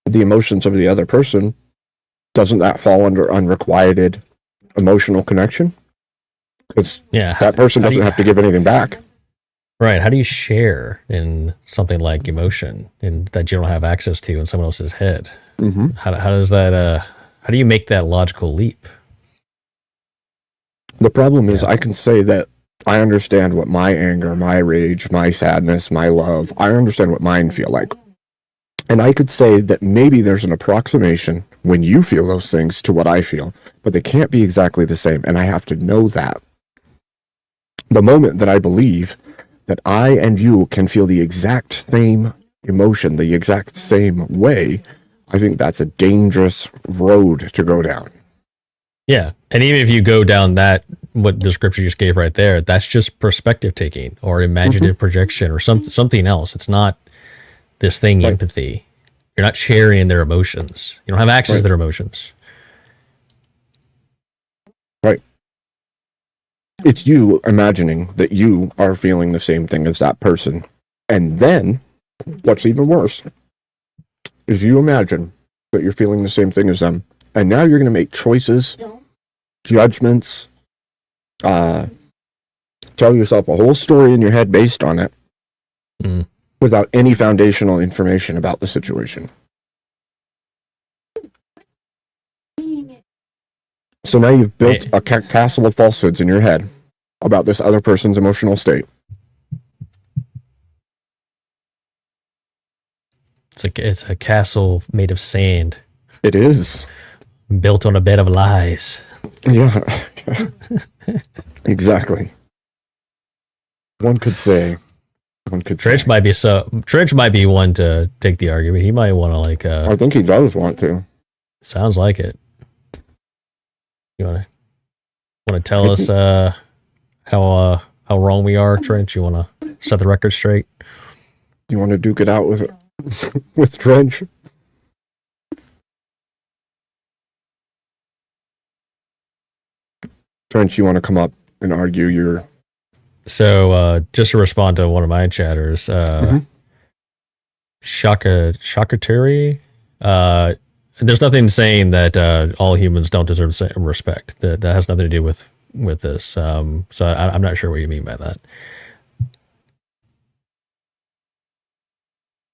the emotions of the other person, doesn't that fall under unrequited emotional connection? Because that person doesn't have to give anything back. Right. How do you share in something like emotion and that you don't have access to in someone else's head? How does that? How do you make that logical leap? The problem is I can say that I understand what my anger, my rage, my sadness, my love, I understand what mine feel like. And I could say that maybe there's an approximation when you feel those things to what I feel, but they can't be exactly the same. And I have to know that. The moment that I believe that I and you can feel the exact same emotion, the exact same way, I think that's a dangerous road to go down. Yeah. And even if you go down that, what the scripture you just gave right there, that's just perspective taking or imaginative projection or something else. It's not this thing, Right. empathy. You're not sharing their emotions. You don't have access to their emotions. Right. It's you imagining that you are feeling the same thing as that person. And then, what's even worse, is you imagine that you're feeling the same thing as them. And now you're going to make choices, judgments, tell yourself a whole story in your head based on it without any foundational information about the situation. So now you've built a castle of falsehoods in your head about this other person's emotional state. It's a castle made of sand, It is. built on a bed of lies. Yeah. Exactly. One could say. Trench might be one to take the argument. He might want to I think he does want to. sounds like it. You want to tell us how wrong we are, Trench? You want to set the record straight? You want to duke it out with with Trench? Trench, you want to come up and argue your... So just to respond to one of my chatters, Shakaturi, there's nothing saying that all humans don't deserve the same respect. That has nothing to do with this. So I'm not sure what you mean by that.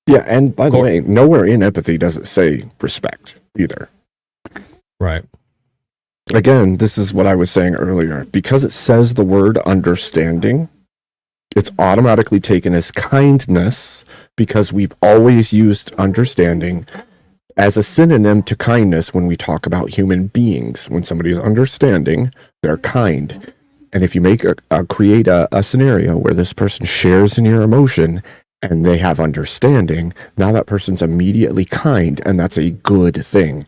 Yeah, and by the way, nowhere in empathy does it say respect either. Right. Again, this is what I was saying earlier. Because it says the word understanding, it's automatically taken as kindness because we've always used understanding as a synonym to kindness when we talk about human beings. When somebody's understanding, they're kind. And if you create a scenario where this person shares in your emotion and they have understanding, now that person's immediately kind, and that's a good thing.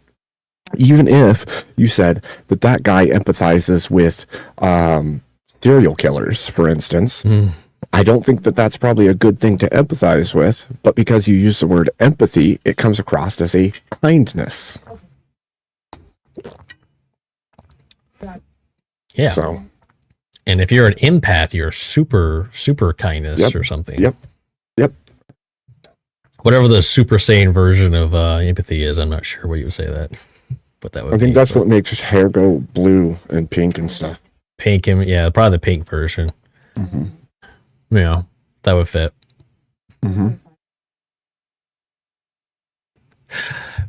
Even if you said that guy empathizes with serial killers, for instance, I don't think that that's probably a good thing to empathize with, but because you use the word empathy, it comes across as a kindness. Yeah. So, and if you're an empath, you're super kindness or something. Yep. Whatever the Super Saiyan version of empathy is, I'm not sure what you would say that. But that would I think that's what makes his hair go blue and pink and stuff. Pink, and yeah, probably the pink version. Yeah, that would fit.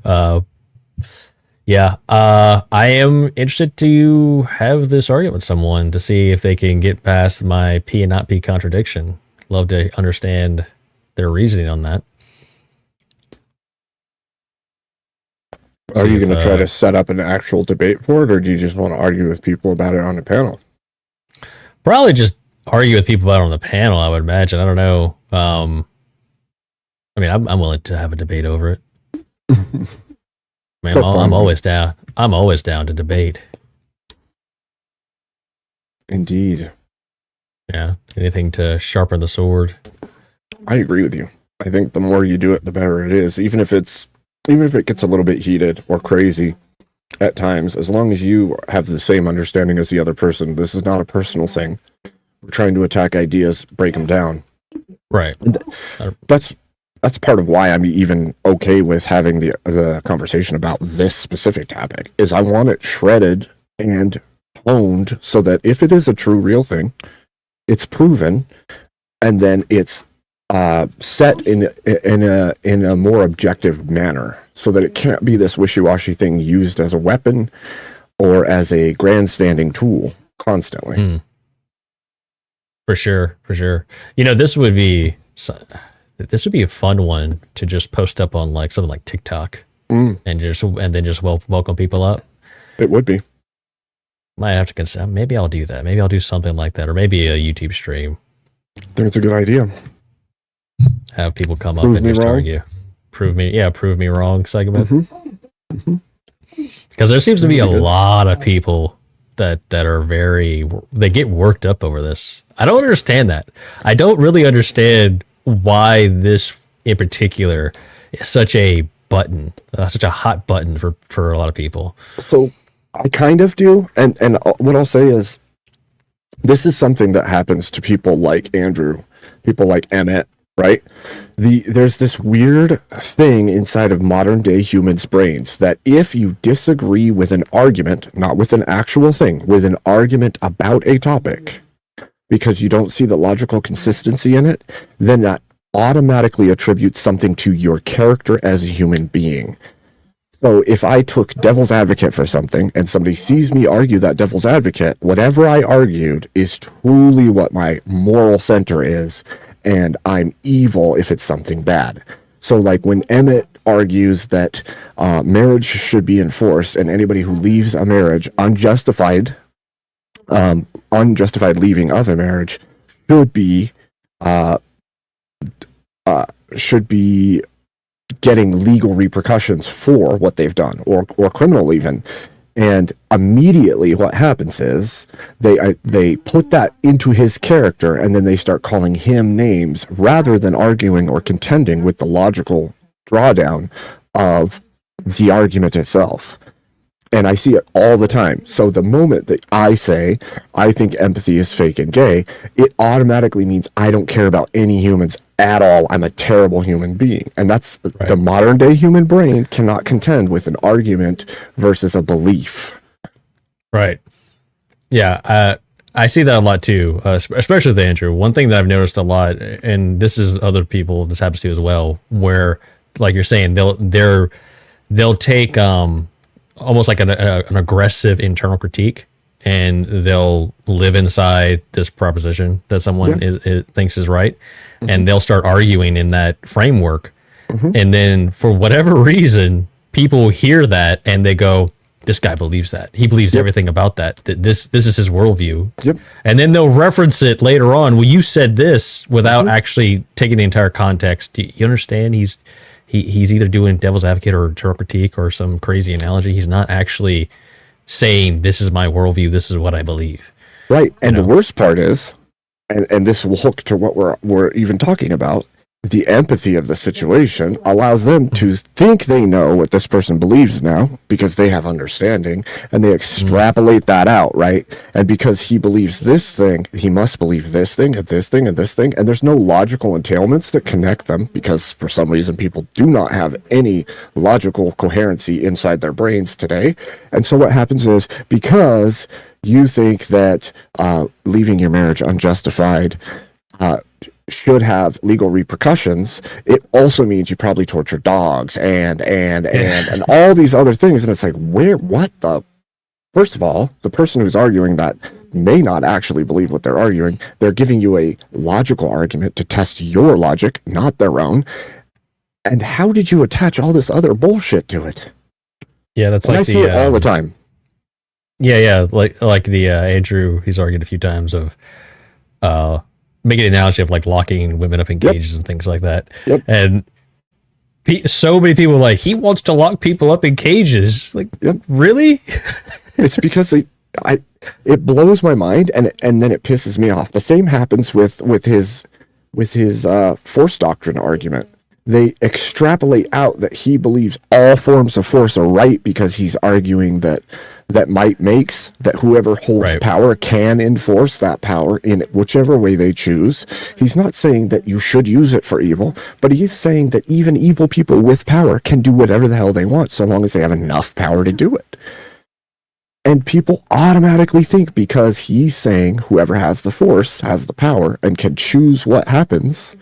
I am interested to have this argument with someone to see if they can get past my P and not P contradiction. Love to understand their reasoning on that. Are you going to try to set up an actual debate for it, or do you just want to argue with people about it on the panel? Probably just argue with people about it on the panel, I would imagine. I don't know. I mean, I'm willing to have a debate over it. Man, I'm always down. I'm always down to debate. Indeed. Yeah. Anything to sharpen the sword. I agree with you. I think the more you do it, the better it is. Even if it gets a little bit heated or crazy at times, as long as you have the same understanding as the other person, this is not a personal thing. We're trying to attack ideas, break them down. Right. That's part of why I'm even okay with having the conversation about this specific topic, is I want it shredded and honed so that if it is a true, real thing, it's proven, and then it's set in a more objective manner, so that it can't be this wishy-washy thing used as a weapon or as a grandstanding tool constantly. For sure. This would be a fun one to just post up on like something like TikTok and then just welcome people up. It would be. Might have to consider. Maybe I'll do that. Maybe I'll do something like that, or maybe a YouTube stream. I think it's a good idea. Have people come Prove up and me just wrong. argue. Prove me wrong segment. Mm-hmm. Because there seems to be a lot of people that are they get worked up over this. I don't understand that. I don't really understand why this in particular is such a button, such a hot button for a lot of people. So I kind of do, and what I'll say is, this is something that happens to people like Andrew, people like Emmett, right? There's this weird thing inside of modern day humans' brains that if you disagree with an argument, not with an actual thing, with an argument about a topic, because you don't see the logical consistency in it, then that automatically attributes something to your character as a human being. So if I took devil's advocate for something and somebody sees me argue that devil's advocate, whatever I argued is truly what my moral center is, and I'm evil if it's something bad. So like when Emmett argues that marriage should be enforced, and anybody who leaves a marriage unjustified leaving of a marriage should be getting legal repercussions for what they've done, or criminal even. And immediately what happens is they put that into his character, and then they start calling him names rather than arguing or contending with the logical drawdown of the argument itself. And I see it all the time. So the moment that I say, I think empathy is fake and gay, it automatically means I don't care about any humans at all. I'm a terrible human being. And that's right. The modern day human brain cannot contend with an argument versus a belief. Right. Yeah. I see that a lot too, especially with Andrew. One thing that I've noticed a lot, and this is other people this happens to as well, where like you're saying, they'll take, almost like an aggressive internal critique, and they'll live inside this proposition that someone thinks is right, and they'll start arguing in that framework. And then for whatever reason, people hear that and they go, this guy believes that. He believes everything about that. This is his worldview. And then they'll reference it later on. Well, you said this without actually taking the entire context. Do you understand? He's either doing devil's advocate or internal critique or some crazy analogy. He's not actually saying, this is my worldview, this is what I believe. Right. And the worst part is, and this will hook to what we're even talking about, the empathy of the situation allows them to think they know what this person believes now because they have understanding, and they extrapolate that out, right? And because he believes this thing, he must believe this thing and this thing and this thing, and there's no logical entailments that connect them because for some reason people do not have any logical coherency inside their brains today. And so what happens is, because you think that leaving your marriage unjustified should have legal repercussions, it also means you probably torture dogs and all these other things. And it's like, first of all, the person who's arguing that may not actually believe what they're arguing. They're giving you a logical argument to test your logic, not their own. And how did you attach all this other bullshit to it? Yeah, that's and like I see it all the time. Yeah, like the Andrew, he's argued a few times of making an analogy of like locking women up in cages and things like that. And so many people are like, he wants to lock people up in cages. Like, really? It's because it blows my mind, and then it pisses me off. The same happens with his force doctrine argument. They extrapolate out that he believes all forms of force are right because he's arguing that might makes, that whoever holds power can enforce that power in whichever way they choose. He's not saying that you should use it for evil, but he's saying that even evil people with power can do whatever the hell they want so long as they have enough power to do it. And people automatically think because he's saying whoever has the force has the power and can choose what happens,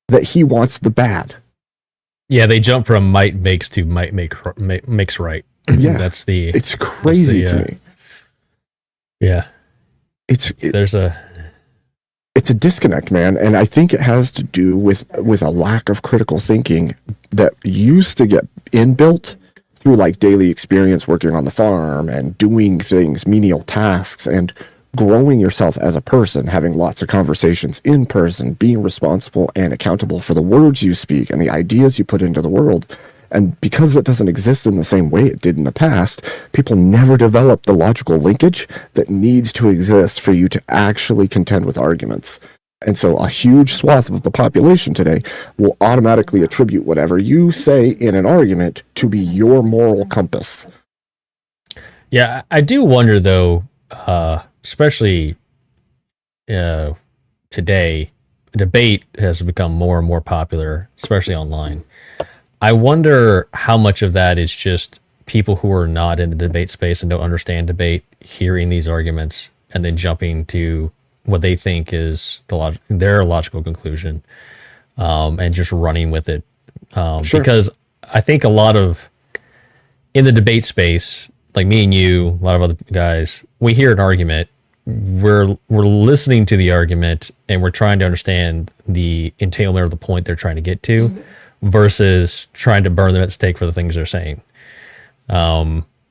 that he wants the bad. Yeah, they jump from might makes to might makes right. Yeah, it's crazy to me. Yeah, There's a it's a disconnect, man, and I think it has to do with a lack of critical thinking that used to get inbuilt through like daily experience working on the farm and doing things, menial tasks, and growing yourself as a person, having lots of conversations in person, being responsible and accountable for the words you speak and the ideas you put into the world. And because it doesn't exist in the same way it did in the past, people never develop the logical linkage that needs to exist for you to actually contend with arguments. And so a huge swath of the population today will automatically attribute whatever you say in an argument to be your moral compass. Yeah, I do wonder though, especially today, debate has become more and more popular, especially online. I wonder how much of that is just people who are not in the debate space and don't understand debate, hearing these arguments and then jumping to what they think is their logical conclusion, and just running with it. Sure. Because I think a lot of in the debate space, like me and you, a lot of other guys, we hear an argument, we're listening to the argument and we're trying to understand the entailment of the point they're trying to get to, versus trying to burn them at stake for the things they're saying.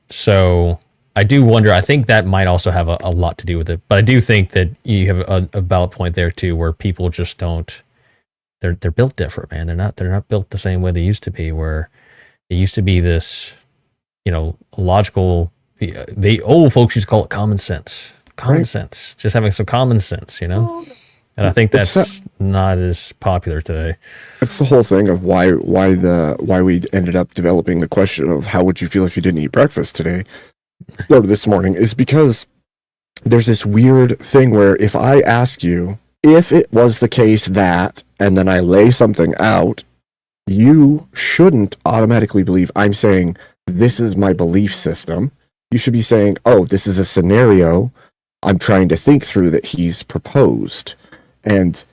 So I do wonder, I think that might also have a lot to do with it, but I do think that you have a valid point there too, where people just don't, they're built different, man. They're not built the same way they used to be, where it used to be this, logical, the old folks used to call it common sense, sense, just having some common sense, and I think that's not as popular today. It's the whole thing of why we ended up developing the question of how would you feel if you didn't eat breakfast today or this morning, is because there's this weird thing where if I ask you if it was the case that, and then I lay something out, you shouldn't automatically believe I'm saying this is my belief system. You should be saying, oh, this is a scenario I'm trying to think through that he's proposed. And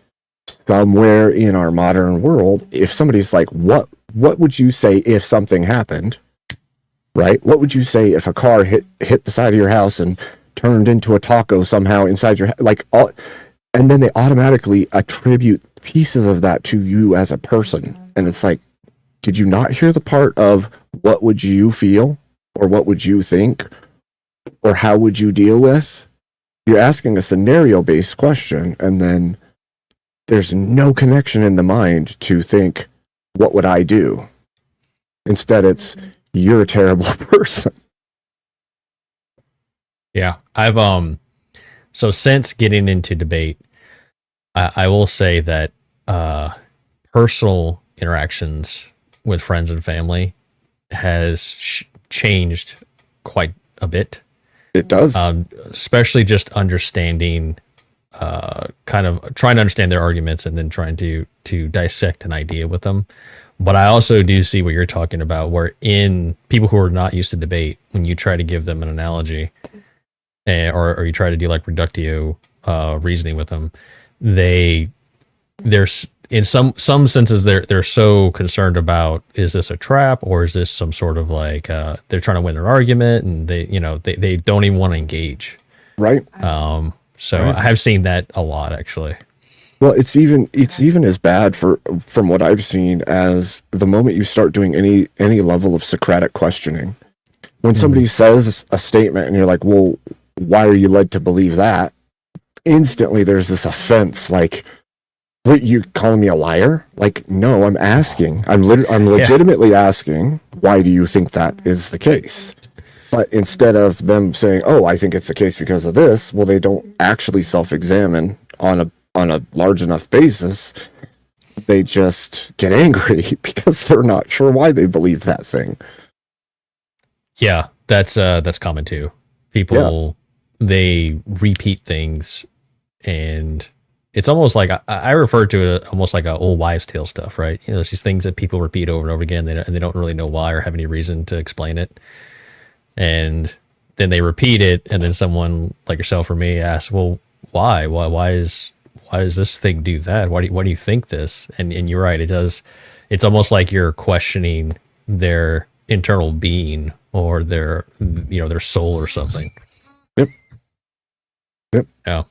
somewhere in our modern world, if somebody's like, what would you say if something happened, right? What would you say if a car hit the side of your house and turned into a taco somehow inside your and then they automatically attribute pieces of that to you as a person. And it's like, did you not hear the part of what would you feel, or what would you think, or how would you deal with? You're asking a scenario-based question, and then there's no connection in the mind to think, what would I do? Instead, it's, you're a terrible person. Yeah, I've so since getting into debate, I will say that personal interactions with friends and family has changed quite a bit. It does. Especially just understanding, kind of trying to understand their arguments and then trying to dissect an idea with them. But I also do see what you're talking about, where in people who are not used to debate, when you try to give them an analogy, or you try to do like reductio reasoning with them, there's in some senses they're so concerned about, is this a trap, or is this some sort of like they're trying to win an argument, and they don't even want to engage. Right. So right. I have seen that a lot, actually. Well, it's even as bad from what I've seen as the moment you start doing any level of Socratic questioning. When somebody says a statement and you're like, well, why are you led to believe that? Instantly there's this offense, like, what, you calling me a liar? Like, no, I'm asking. I'm legitimately asking, why do you think that is the case? But instead of them saying, oh, I think it's the case because of this, well, they don't actually self-examine on a large enough basis. They just get angry because they're not sure why they believe that thing. Yeah, that's common too. People, they repeat things, and it's almost like I refer to it almost like a old wives' tale stuff, right? It's these things that people repeat over and over again, and they don't really know why or have any reason to explain it. And then they repeat it, and then someone like yourself or me asks, "Well, why? Why does this thing do that? Why do you think this?" And you're right, it does. It's almost like you're questioning their internal being or their soul or something. Yep. Yep. Yeah.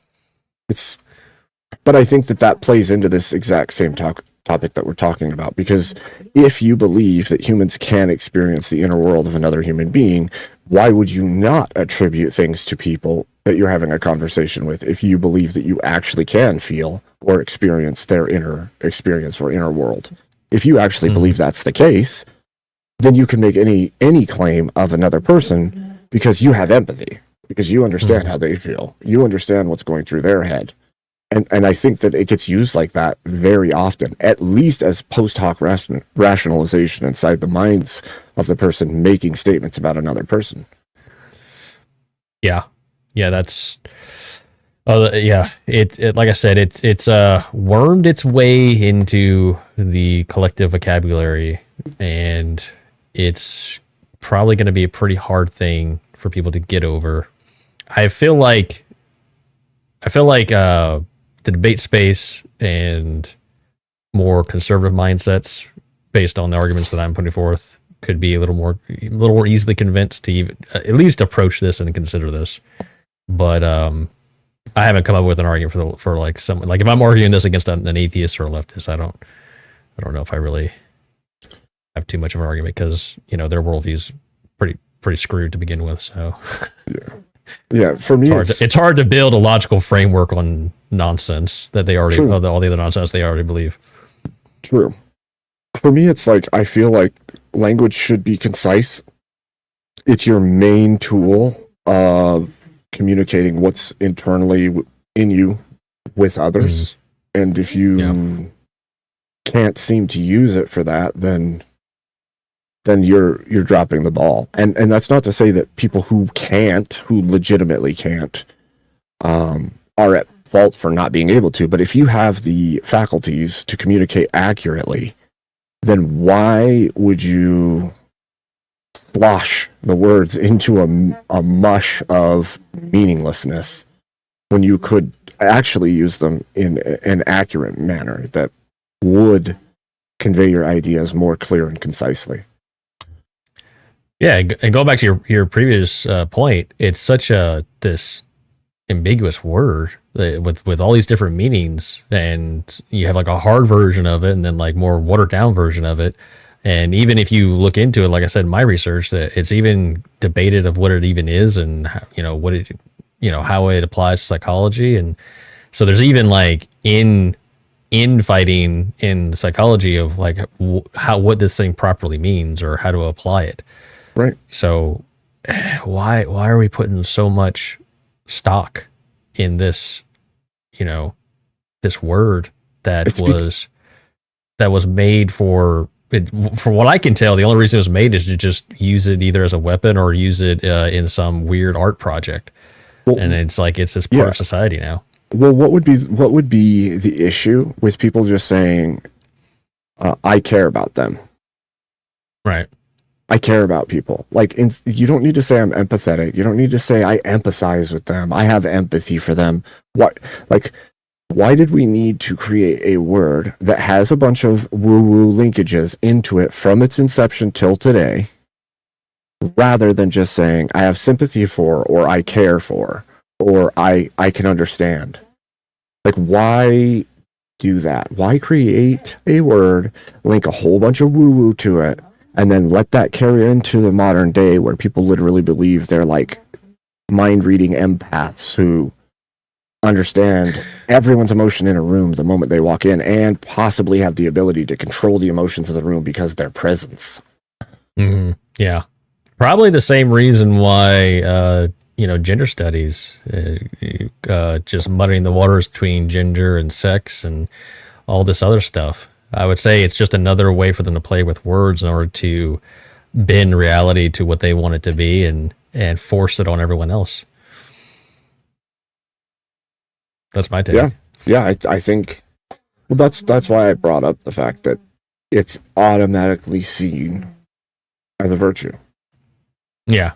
But I think that plays into this exact same topic that we're talking about, because if you believe that humans can experience the inner world of another human being, why would you not attribute things to people that you're having a conversation with if you believe that you actually can feel or experience their inner experience or inner world? If you actually believe that's the case, then you can make any claim of another person because you have empathy, because you understand how they feel. You understand what's going through their head. And I think that it gets used like that very often, at least as post hoc rationalization inside the minds of the person making statements about another person. Yeah. Yeah, that's yeah, it like I said, it's wormed its way into the collective vocabulary, and it's probably going to be a pretty hard thing for people to get over. I feel like the debate space and more conservative mindsets, based on the arguments that I'm putting forth, could be a little more easily convinced to even, at least approach this and consider this. But I haven't come up with an argument for like someone, like if I'm arguing this against an atheist or a leftist, I don't know if I really have too much of an argument, because their worldview's pretty screwed to begin with. So yeah, for me, it's hard to build a logical framework on nonsense that they already, all the other nonsense they already believe. True. For me, it's like, I feel like language should be concise. It's your main tool of communicating what's internally in you with others. And if you can't seem to use it for that, then you're dropping the ball. And that's not to say that people who legitimately can't, are at fault for not being able to. But if you have the faculties to communicate accurately, then why would you slosh the words into a mush of meaninglessness when you could actually use them in an accurate manner that would convey your ideas more clear and concisely? Yeah, and go back to your previous point, it's such this ambiguous word with all these different meanings, and you have like a hard version of it and then like more watered down version of it. And even if you look into it, like I said in my research, that it's even debated of what it even is, and what it how it applies to psychology. And so there's even like infighting in the psychology of like what this thing properly means or how to apply it. Right. So why are we putting so much stock in this, this word that was made for it? From what I can tell, the only reason it was made is to just use it either as a weapon or use it in some weird art project. Well, and it's like, it's this part of society now. Well, what would be the issue with people just saying, I care about them? Right. I care about people. Like, you don't need to say I'm empathetic. You don't need to say I empathize with them. I have empathy for them. Why did we need to create a word that has a bunch of woo-woo linkages into it from its inception till today, rather than just saying I have sympathy for, or I care for, or I can understand? Like, why do that? Why create a word, link a whole bunch of woo-woo to it, and then let that carry into the modern day where people literally believe they're like mind-reading empaths who understand everyone's emotion in a room the moment they walk in, and possibly have the ability to control the emotions of the room because of their presence. Yeah. Probably the same reason why, gender studies, just muddying the waters between gender and sex and all this other stuff. I would say it's just another way for them to play with words in order to bend reality to what they want it to be and force it on everyone else. That's my take. Yeah. I think, well, that's why I brought up the fact that it's automatically seen as a virtue. Yeah,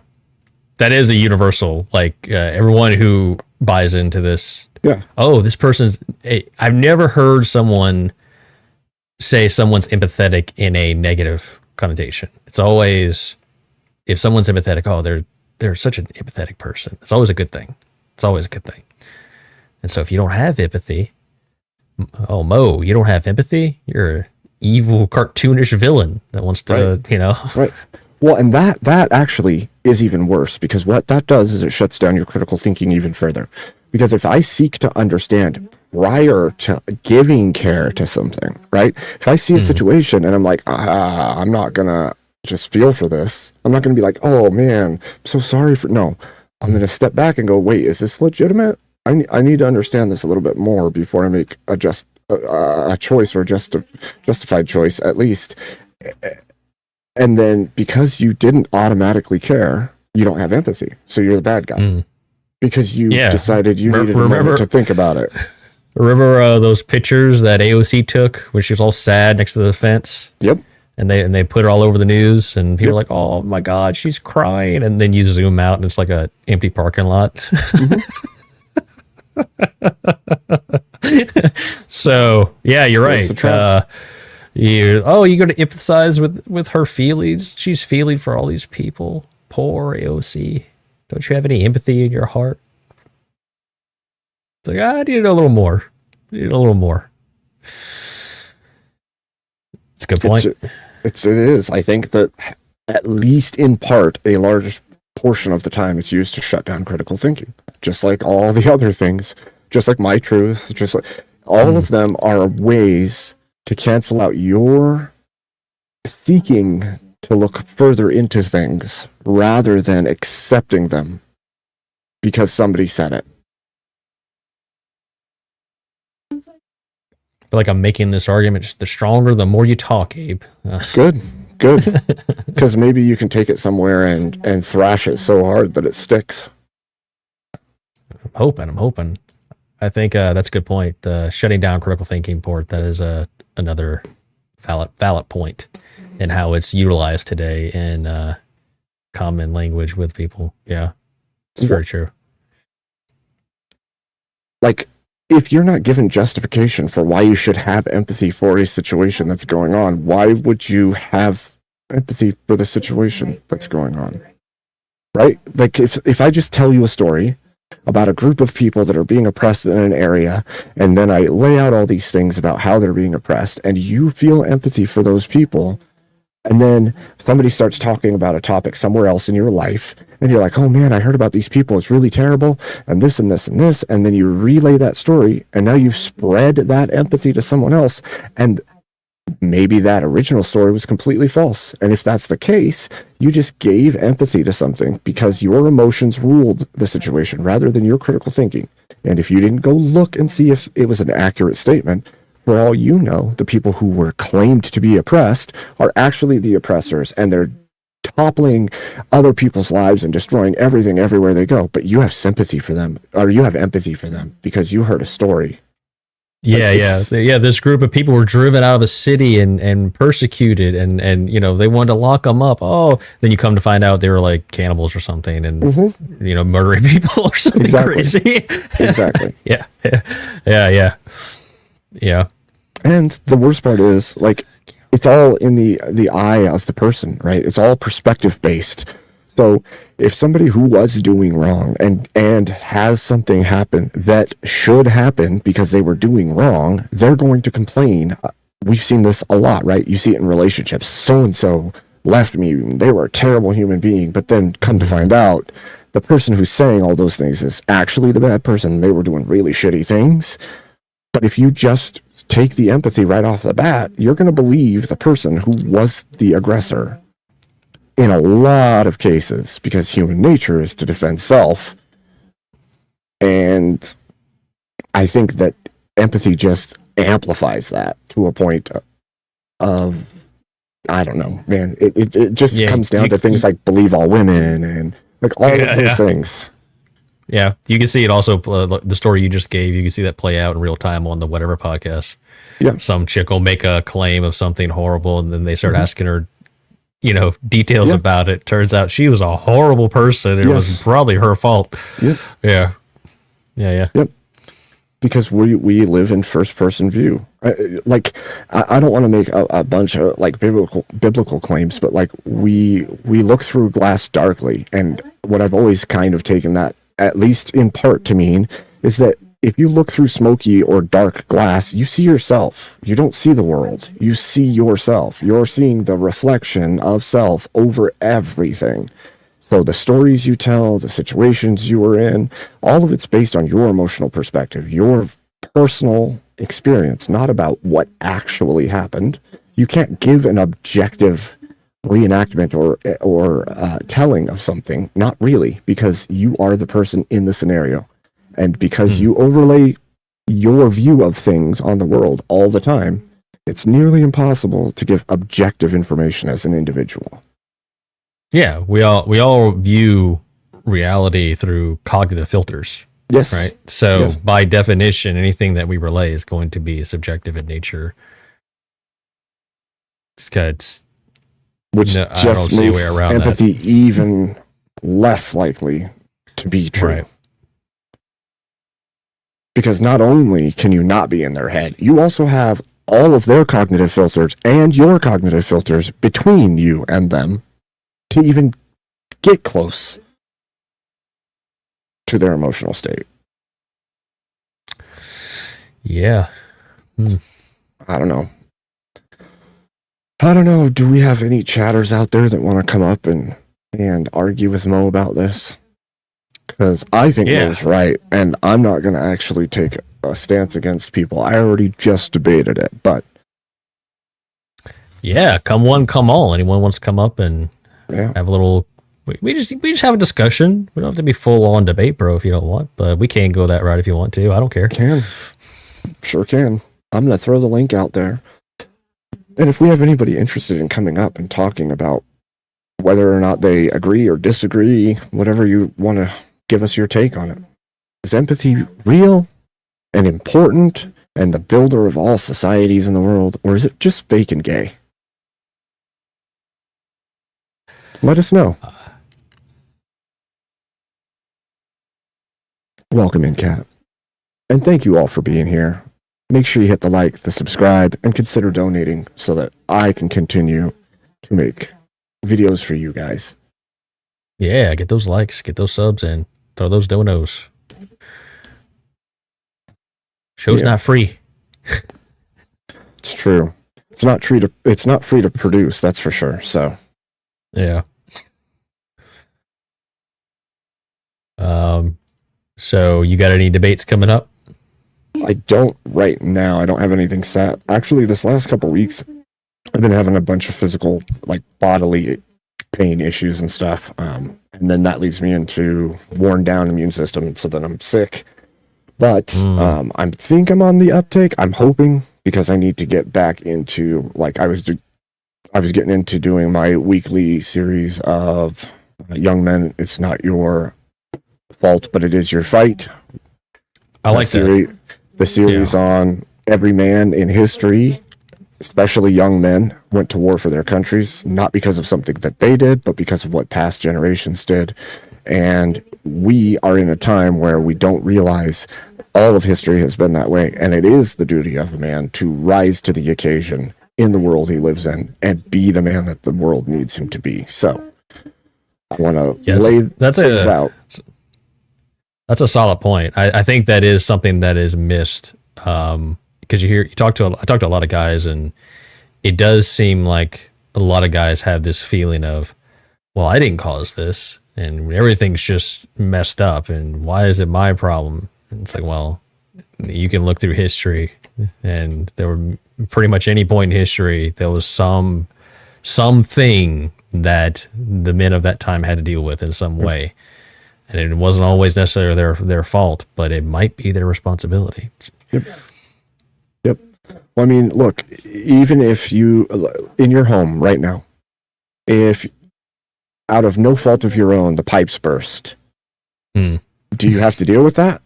that is a universal. Like everyone who buys into this. Yeah. Oh, this person's. I've never heard someone say someone's empathetic in a negative connotation. It's always, if someone's empathetic, oh, they're such an empathetic person. It's always a good thing. It's always a good thing. And so if you don't have empathy, oh, Mo, you don't have empathy? You're an evil, cartoonish villain that wants to, Right. Well, and that actually is even worse, because what that does is it shuts down your critical thinking even further. Because if I seek to understand prior to giving care to something, right? If I see a situation and I'm like, I'm not gonna just feel for this. I'm not gonna be like, oh man, I'm so sorry for. No, I'm gonna step back and go, wait, is this legitimate? I need to understand this a little bit more before I make a choice, or justified choice at least. And then because you didn't automatically care, you don't have empathy. So you're the bad guy. Because you decided you needed a moment to think about it. Remember those pictures that AOC took when she was all sad next to the fence? Yep. And they put it all over the news, and people are like, oh my God, she's crying. And then you zoom out and it's like a empty parking lot. So yeah, you're right. You're going to empathize with her feelings. She's feeling for all these people. Poor AOC. Don't you have any empathy in your heart? It's like, I need to know a little more. It's a good point. It is. I think that at least in part, a large portion of the time, it's used to shut down critical thinking. Just like all the other things, just like my truth, just like all of them are ways to cancel out your seeking to look further into things rather than accepting them because somebody said it. I feel like I'm making this argument just the stronger the more you talk, Abe. Good. Because maybe you can take it somewhere and thrash it so hard that it sticks. I'm hoping. I think that's a good point. The shutting down critical thinking part, that is another valid point in how it's utilized today in common language with people. Yeah, it's very true. Like, if you're not given justification for why you should have empathy for a situation that's going on, why would you have empathy for the situation that's going on? Right? Like, if I just tell you a story about a group of people that are being oppressed in an area, and then I lay out all these things about how they're being oppressed, and you feel empathy for those people, and then somebody starts talking about a topic somewhere else in your life, and you're like, oh man, I heard about these people, it's really terrible, and this and this and this, and then you relay that story, and now you've spread that empathy to someone else, and maybe that original story was completely false. And if that's the case, you just gave empathy to something because your emotions ruled the situation rather than your critical thinking. And if you didn't go look and see if it was an accurate statement, for all you know, the people who were claimed to be oppressed are actually the oppressors, and they're toppling other people's lives and destroying everything everywhere they go. But you have sympathy for them, or you have empathy for them because you heard a story. Yeah. This group of people were driven out of the city and persecuted, and they wanted to lock them up. Oh, then you come to find out they were like cannibals or something, and murdering people or something crazy. Exactly. Yeah. And the worst part is, like, it's all in the eye of the person, right? It's all perspective based. So if somebody who was doing wrong and has something happen that should happen because they were doing wrong, they're going to complain. We've seen this a lot, right? You see it in relationships. So-and-so left me. They were a terrible human being. But then come to find out, the person who's saying all those things is actually the bad person. They were doing really shitty things. But if you just take the empathy right off the bat, you're going to believe the person who was the aggressor. In a lot of cases, because human nature is to defend self. And I think that empathy just amplifies that to a point of, I don't know, man. It just comes down to things like believe all women and like all of those things. Yeah, you can see it also, the story you just gave, you can see that play out in real time on the Whatever podcast. Yeah. Some chick will make a claim of something horrible, and then they start asking her, details about it. Turns out she was a horrible person. It was probably her fault. Yeah. Yep. Because we live in first person view. I don't want to make a bunch of like biblical claims, but like we look through glass darkly. And what I've always kind of taken that, at least in part, to mean is that if you look through smoky or dark glass, you see yourself. You don't see the world. You see yourself. You're seeing the reflection of self over everything. So the stories you tell, the situations you were in, all of it's based on your emotional perspective, your personal experience, not about what actually happened. You can't give an objective reenactment or telling of something, not really, because you are the person in the scenario. And because you overlay your view of things on the world all the time, it's nearly impossible to give objective information as an individual. Yeah, we all view reality through cognitive filters. Yes. Right. So Yes. by definition, anything that we relay is going to be subjective in nature. It's Which no, I don't just see a way makes around empathy even less likely to be true. Right. Because not only can you not be in their head, you also have all of their cognitive filters and your cognitive filters between you and them to even get close to their emotional state. Yeah. I don't know. Do we have any chatters out there that want to come up and argue with Mo about this? Because I think Mo's right, and I'm not going to actually take a stance against people. I already just debated it, but Yeah, come one, come all. Anyone wants to come up and have a little we just have a discussion. We don't have to be full on debate, bro, if you don't want, but we can go that route if you want to. I don't care. Sure can. I'm going to throw the link out there. And if we have anybody interested in coming up and talking about whether or not they agree or disagree, whatever you want to give us your take on it. Is empathy real and important and the builder of all societies in the world, or is it just fake and gay? Let us know. Welcome in, Kat. And thank you all for being here. Make sure you hit the like, the subscribe, and consider donating so that I can continue to make videos for you guys. Yeah, get those likes, get those subs, and throw those donos. Show's not free. It's true. It's not free to produce, that's for sure. So yeah. So you got any debates coming up? I don't right now. I don't have anything set. Actually, this last couple weeks, I've been having a bunch of physical, like bodily pain issues and stuff. And then that leads me into worn down immune system. So then I'm sick. But I think I'm on the uptake. I'm hoping, because I need to get back into, like, I was getting into doing my weekly series of Young Men, It's Not Your Fault, But It Is Your Fight. I like that. The series on every man in history, especially young men, went to war for their countries, not because of something that they did, but because of what past generations did. And we are in a time where we don't realize all of history has been that way. And it is the duty of a man to rise to the occasion in the world he lives in and be the man that the world needs him to be. So I want to lay things out. That's a solid point. I think that is something that is missed, because I talk to a lot of guys, and it does seem like a lot of guys have this feeling of, well, I didn't cause this, and everything's just messed up, and why is it my problem? And it's like, well, you can look through history, and there were pretty much any point in history there was something that the men of that time had to deal with in some way. And it wasn't always necessarily their fault, but it might be their responsibility. Yep. Well, I mean, look, even if you, in your home right now, if out of no fault of your own, the pipes burst, do you have to deal with that?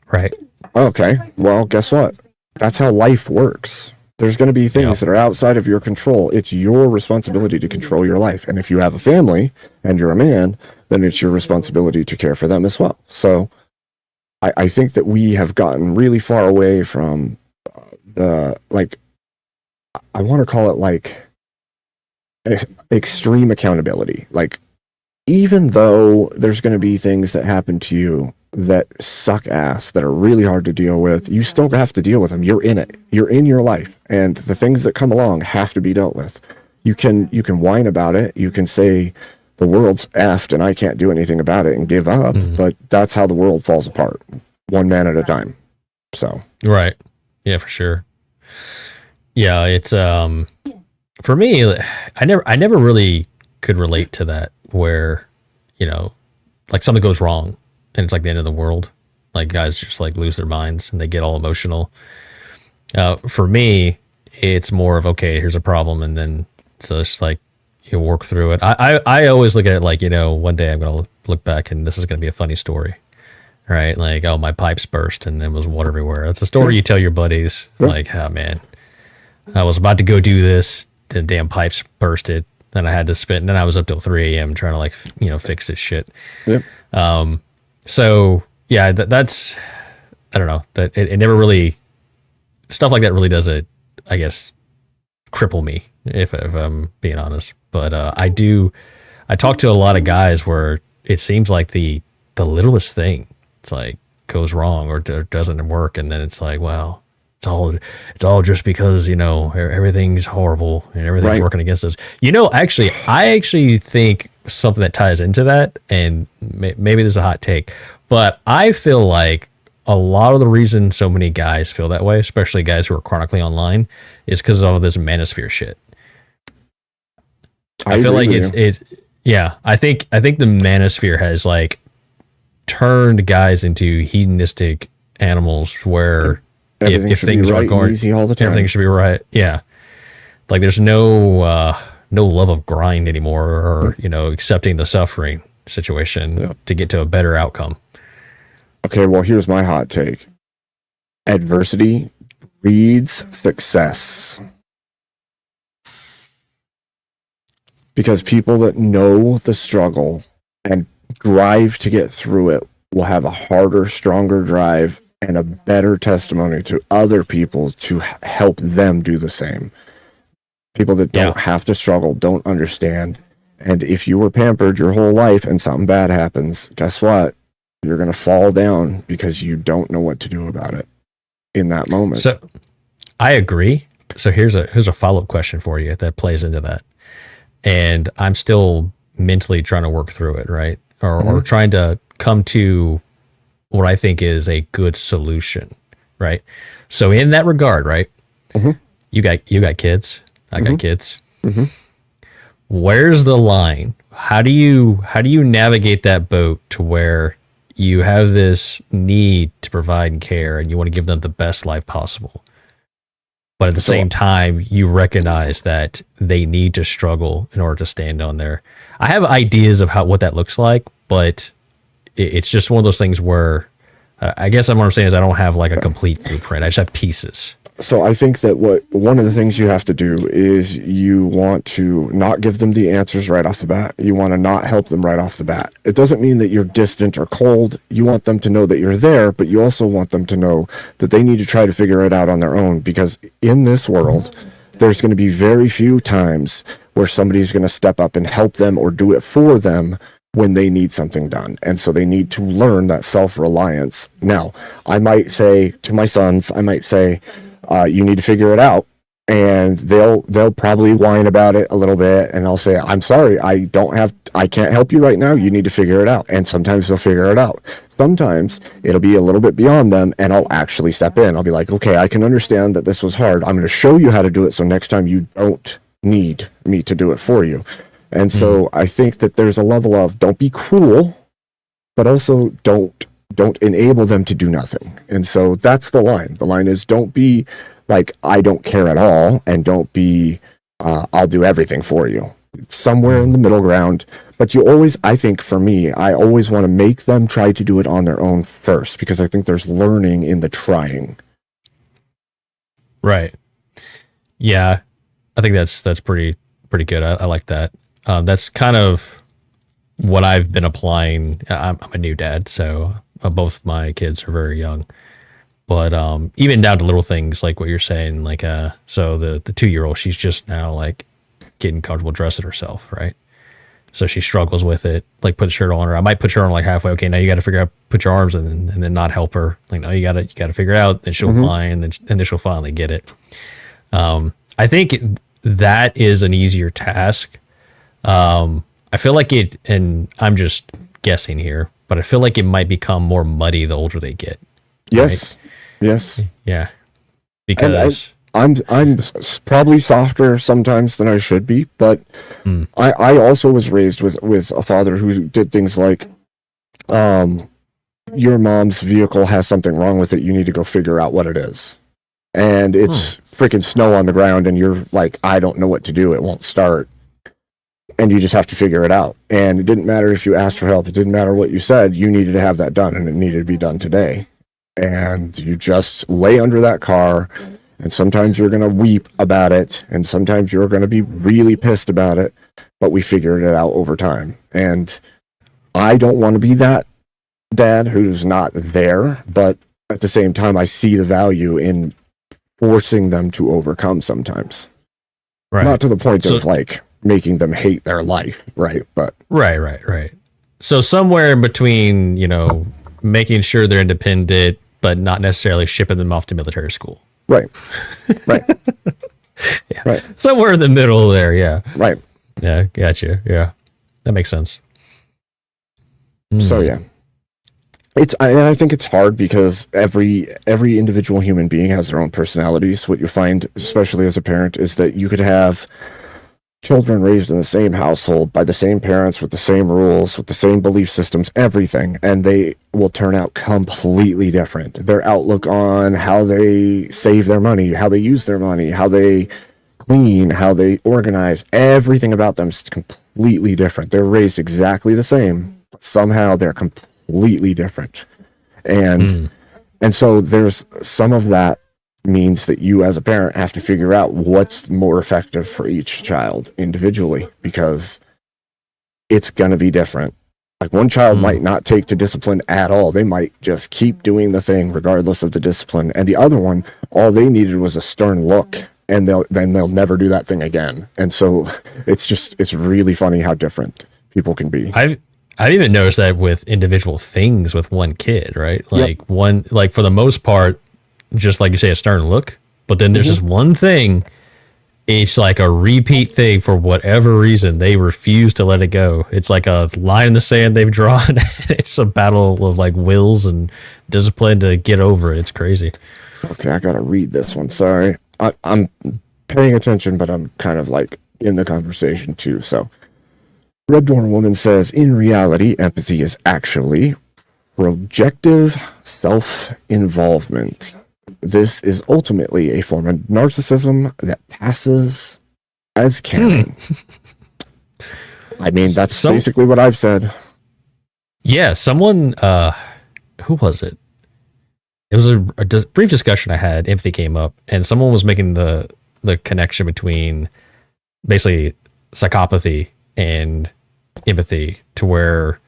Right. Okay. Well, guess what? That's how life works. There's going to be things that are outside of your control. It's your responsibility to control your life. And if you have a family and you're a man, then it's your responsibility to care for them as well. So I think that we have gotten really far away from I want to call it like extreme accountability. Like, even though there's going to be things that happen to you that suck ass, that are really hard to deal with, you still have to deal with them. You're in it. You're in your life, and the things that come along have to be dealt with. You can whine about it. You can say the world's effed and I can't do anything about it and give up, but that's how the world falls apart, one man at a time. So Right. Yeah, for sure. Yeah, it's for me, I never really could relate to that where, you know, like something goes wrong and it's like the end of the world. Like guys just like lose their minds and they get all emotional. For me, it's more of, okay, here's a problem, and then so it's like you work through it. I always look at it like, you know, one day I'm gonna look back and this is gonna be a funny story. Right? Like, oh, my pipes burst and there was water everywhere. That's a story you tell your buddies. Like, oh man, I was about to go do this, the damn pipes bursted, then I had to spend, and then I was up till 3 a.m. trying to, like, you know, fix this shit. yeah. So yeah, that's, I don't know, that it never really, stuff like that really doesn't, I guess, cripple me if I'm being honest. But I talk to a lot of guys where it seems like the littlest thing, it's like goes wrong or doesn't work, and then it's like, wow, it's all just because, you know, everything's horrible and everything's working against us. You know, actually, I actually think something that ties into that, and maybe this is a hot take, but I feel like a lot of the reason so many guys feel that way, especially guys who are chronically online, is because of all this manosphere shit. I feel like yeah, I think the manosphere has like turned guys into hedonistic animals where if things right aren't going easy all the time, everything should be right. Yeah. Like there's no love of grind anymore, or, you know, accepting the suffering situation to get to a better outcome. Okay, well, here's my hot take. Adversity breeds success. Because people that know the struggle and drive to get through it will have a harder, stronger drive and a better testimony to other people to help them do the same. People that don't have to struggle, don't understand. And if you were pampered your whole life and something bad happens, guess what? You're going to fall down because you don't know what to do about it in that moment. So I agree. So here's a follow-up question for you that plays into that. And I'm still mentally trying to work through it, right? Or trying to come to what I think is a good solution, right? So in that regard, right? You got kids. I got kids. Where's the line? How do you navigate that boat to where you have this need to provide and care, and you want to give them the best life possible, but at the same time you recognize that they need to struggle in order to stand on there? I have ideas of what that looks like, but it's just one of those things where I guess what I'm saying is I don't have like a complete blueprint. I just have pieces. So I think that one of the things you have to do is you want to not give them the answers right off the bat. You want to not help them right off the bat. It doesn't mean that you're distant or cold. You want them to know that you're there, but you also want them to know that they need to try to figure it out on their own, because in this world, there's going to be very few times where somebody's going to step up and help them or do it for them when they need something done. And so they need to learn that self-reliance. Now, I might say to my sons, you need to figure it out, and they'll probably whine about it a little bit, and I'll say, I'm sorry, I can't help you right now, you need to figure it out. And sometimes they'll figure it out. Sometimes it'll be a little bit beyond them, and I'll actually step in. I'll be like, okay, I can understand that this was hard. I'm going to show you how to do it, so next time you don't need me to do it for you. And so I think that there's a level of don't be cruel, but also don't enable them to do nothing. And so that's the line. The line is don't be like, I don't care at all, and don't be, I'll do everything for you. It's somewhere in the middle ground. But you always, I think for me, I always want to make them try to do it on their own first, because I think there's learning in the trying. Right. Yeah. I think that's pretty good. I like that. That's kind of what I've been applying. I'm a new dad, so both my kids are very young, but even down to little things like what you're saying, like so the 2-year-old, she's just now like getting comfortable dressing herself, right? so she struggles with it. Like put the shirt on her. I might put her on like halfway. Okay, now you got to figure out, put your arms in, and then not help her. Like, no, you got to figure it out. Then she'll whine, and then she'll finally get it. I think that is an easier task. I feel like it, and I'm just guessing here, but I feel like it might become more muddy the older they get. Yes. Right? Yes. Yeah. Because I'm probably softer sometimes than I should be, but I also was raised with a father who did things like, your mom's vehicle has something wrong with it. You need to go figure out what it is. And it's freaking snow on the ground, and you're like, I don't know what to do. It won't start. And you just have to figure it out. And it didn't matter if you asked for help. It didn't matter what you said. You needed to have that done, and it needed to be done today. And you just lay under that car, and sometimes you're going to weep about it, and sometimes you're going to be really pissed about it, but we figured it out over time. And I don't want to be that dad who's not there, but at the same time, I see the value in forcing them to overcome sometimes. Right. Not to the point of like making them hate their life, right? But right. So somewhere in between, making sure they're independent, but not necessarily shipping them off to military school. Right. Yeah. Right. Somewhere in the middle there, yeah. Right. Yeah, gotcha. Yeah. That makes sense. So yeah. I think it's hard because every individual human being has their own personalities. What you find, especially as a parent, is that you could have children raised in the same household by the same parents with the same rules, with the same belief systems, everything, and they will turn out completely different. Their outlook on how they save their money, how they use their money, how they clean, how they organize, everything about them is completely different. They're raised exactly the same, but somehow they're completely different. And so there's some of that means that you as a parent have to figure out what's more effective for each child individually, because it's going to be different. Like one child might not take to discipline at all. They might just keep doing the thing regardless of the discipline. And the other one, all they needed was a stern look, and they'll never do that thing again. And so it's really funny how different people can be. I've even noticed that with individual things with one kid, right? Like like for the most part, just like you say, a stern look, but then there's this one thing, it's like a repeat thing for whatever reason. They refuse to let it go. It's like a line in the sand they've drawn. It's a battle of like wills and discipline to get over it. It's crazy. Okay, I gotta read this one. Sorry. I'm paying attention, but I'm kind of like in the conversation too. So Red Dwarf Woman says, in reality, empathy is actually projective self-involvement. This is ultimately a form of narcissism that passes as caring. I mean, that's basically what I've said. Yeah, someone, who was it? It was a brief discussion I had. Empathy came up, and someone was making the connection between basically psychopathy and empathy, to where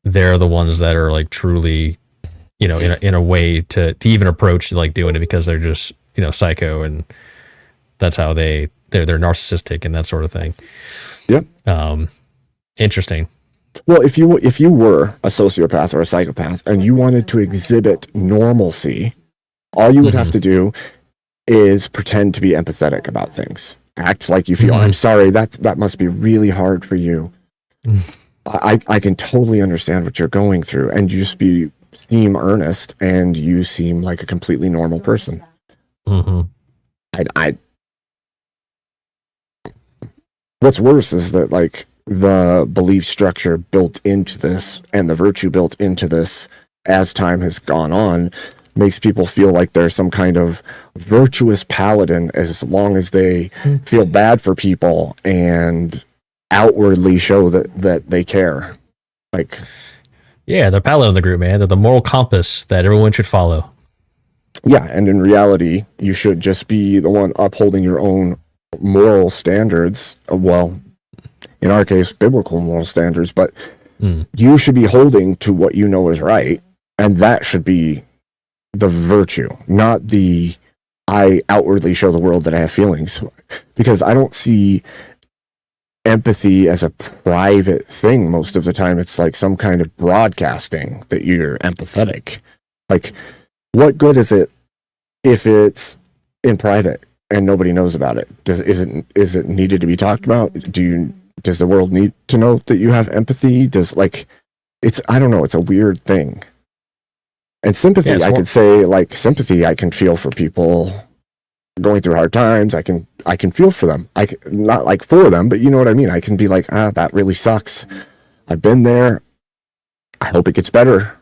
they're the ones that are like truly, in a way to even approach like doing it, because they're just psycho, and that's how they're narcissistic and that sort of thing. Yep. Interesting. Well, if you were a sociopath or a psychopath and you wanted to exhibit normalcy, all you would have to do is pretend to be empathetic about things. Act like you feel, I'm sorry, that must be really hard for you. I can totally understand what you're going through, and you just seem earnest, and you seem like a completely normal person. What's worse is that like the belief structure built into this and the virtue built into this as time has gone on makes people feel like they're some kind of virtuous paladin as long as they feel bad for people and outwardly show that they care. Like, yeah, they're paladin of the group, man. They're the moral compass that everyone should follow. Yeah, and in reality, you should just be the one upholding your own moral standards. Well, in our case, biblical moral standards, but you should be holding to what you know is right, and that should be the virtue, not the I outwardly show the world that I have feelings. Because I don't see empathy as a private thing most of the time. It's like some kind of broadcasting that you're empathetic. Like, what good is it if it's in private and nobody knows about it? Is it needed to be talked about? Does the world need to know that you have empathy? I don't know, it's a weird thing. And sympathy, I could say, like, sympathy I can feel for people going through hard times. I can feel for them. Not like for them, but you know what I mean. I can be like, that really sucks. I've been there. I hope it gets better.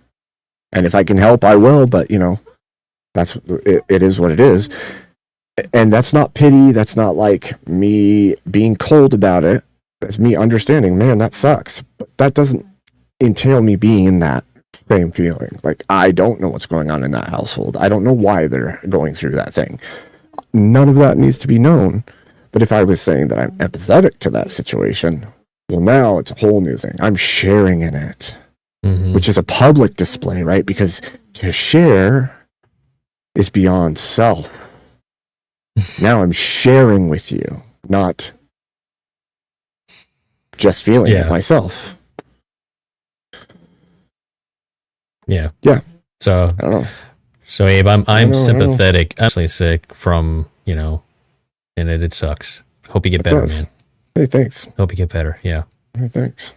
And if I can help, I will. But that's it is what it is. And that's not pity. That's not like me being cold about it. That's me understanding, man, that sucks. But that doesn't entail me being in that same feeling. Like, I don't know what's going on in that household. I don't know why they're going through that thing. None of that needs to be known. But if I was saying that I'm empathetic to that situation, well, now it's a whole new thing. I'm sharing in it, which is a public display, right? Because to share is beyond self. Now I'm sharing with you, not just feeling it myself. Yeah. So I don't know. So Abe, I'm sympathetic. I'm actually sick from, and it sucks. Hope you get better, man. Hey, thanks. Hope you get better. Yeah. Hey, thanks.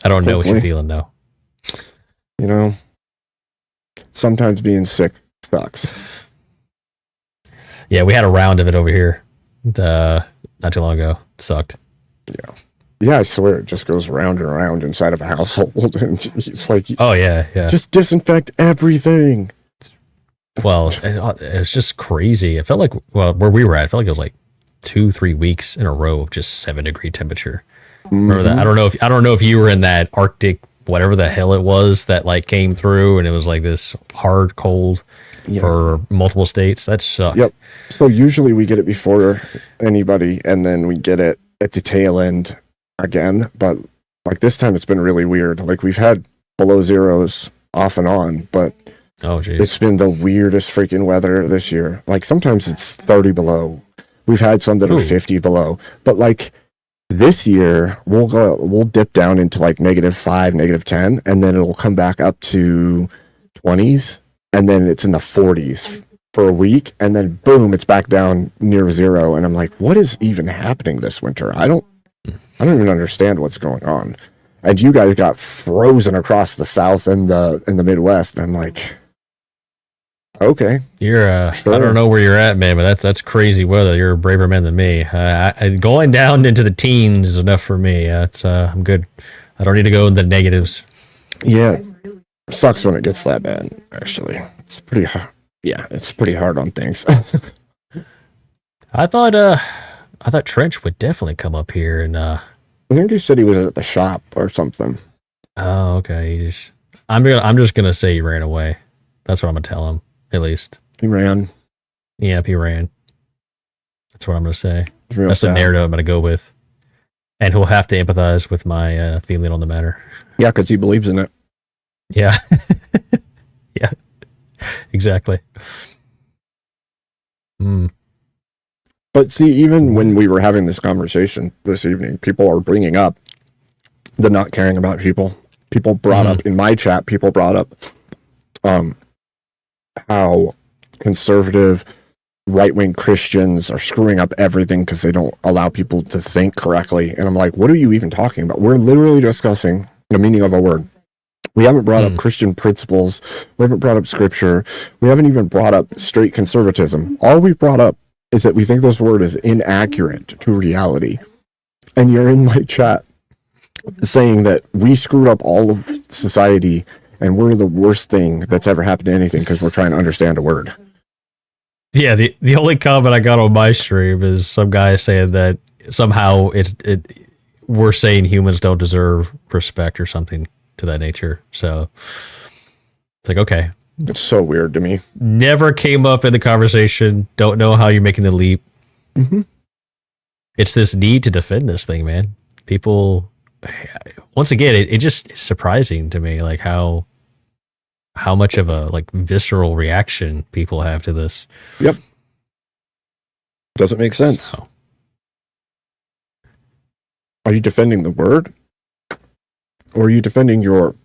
I don't know what you're feeling though. Sometimes being sick sucks. Yeah, we had a round of it over here not too long ago. It sucked. Yeah, I swear it just goes round and around inside of a household, and it's like, oh yeah, just disinfect everything. Well, it's just crazy. It felt like, where we were at, it felt like it was like 2-3 weeks in a row of just 7-degree temperature. Remember that? I don't know if you were in that Arctic, whatever the hell it was that like came through, and it was like this hard cold for multiple states. That sucked. Yep. So usually we get it before anybody, and then we get it at the tail end again. But like this time, it's been really weird. Like, we've had below zeros off and on, but it's been the weirdest freaking weather this year. Like, sometimes it's 30 below. We've had some that are 50 below, but like this year we'll dip down into like -5, -10, and then it'll come back up to 20s, and then it's in the 40s for a week, and then boom, it's back down near zero. And I'm like, what is even happening this winter? I don't even understand what's going on. And you guys got frozen across the South and the Midwest, and I'm like, okay, you're sure. I don't know where you're at, man, but that's crazy weather. You're a braver man than me. Going down into the teens is enough for me. I'm good. I don't need to go in the negatives. Yeah, sucks when it gets that bad. Actually, it's pretty hard. Yeah, it's pretty hard on things. I thought Trench would definitely come up here, and I think he said he was at the shop or something. Oh, okay. I'm just gonna say he ran away. That's what I'm gonna tell him. At least he ran. Yep, he ran. That's what I'm gonna say. That's sad. The narrative I'm gonna go with, and he'll have to empathize with my feeling on the matter. Yeah, because he believes in it. Yeah, yeah, exactly. But see, even when we were having this conversation this evening, people are bringing up the not caring about people. People brought up in my chat. People brought up how conservative right-wing Christians are screwing up everything because they don't allow people to think correctly. And I'm like, what are you even talking about? We're literally discussing the meaning of a word. We haven't brought up Christian principles. We haven't brought up scripture. We haven't even brought up straight conservatism. All we've brought up is that we think this word is inaccurate to reality. And you're in my chat saying that we screwed up all of society and we're the worst thing that's ever happened to anything because we're trying to understand a word. Yeah, the only comment I got on my stream is some guy saying that somehow we're saying humans don't deserve respect or something to that nature. So it's like, okay. It's so weird to me. Never came up in the conversation. Don't know how you're making the leap. It's this need to defend this thing, man. People, once again, it just is surprising to me, like how much of a like visceral reaction people have to this. Yep. Doesn't make sense. So, Are you defending the word? Or are you defending your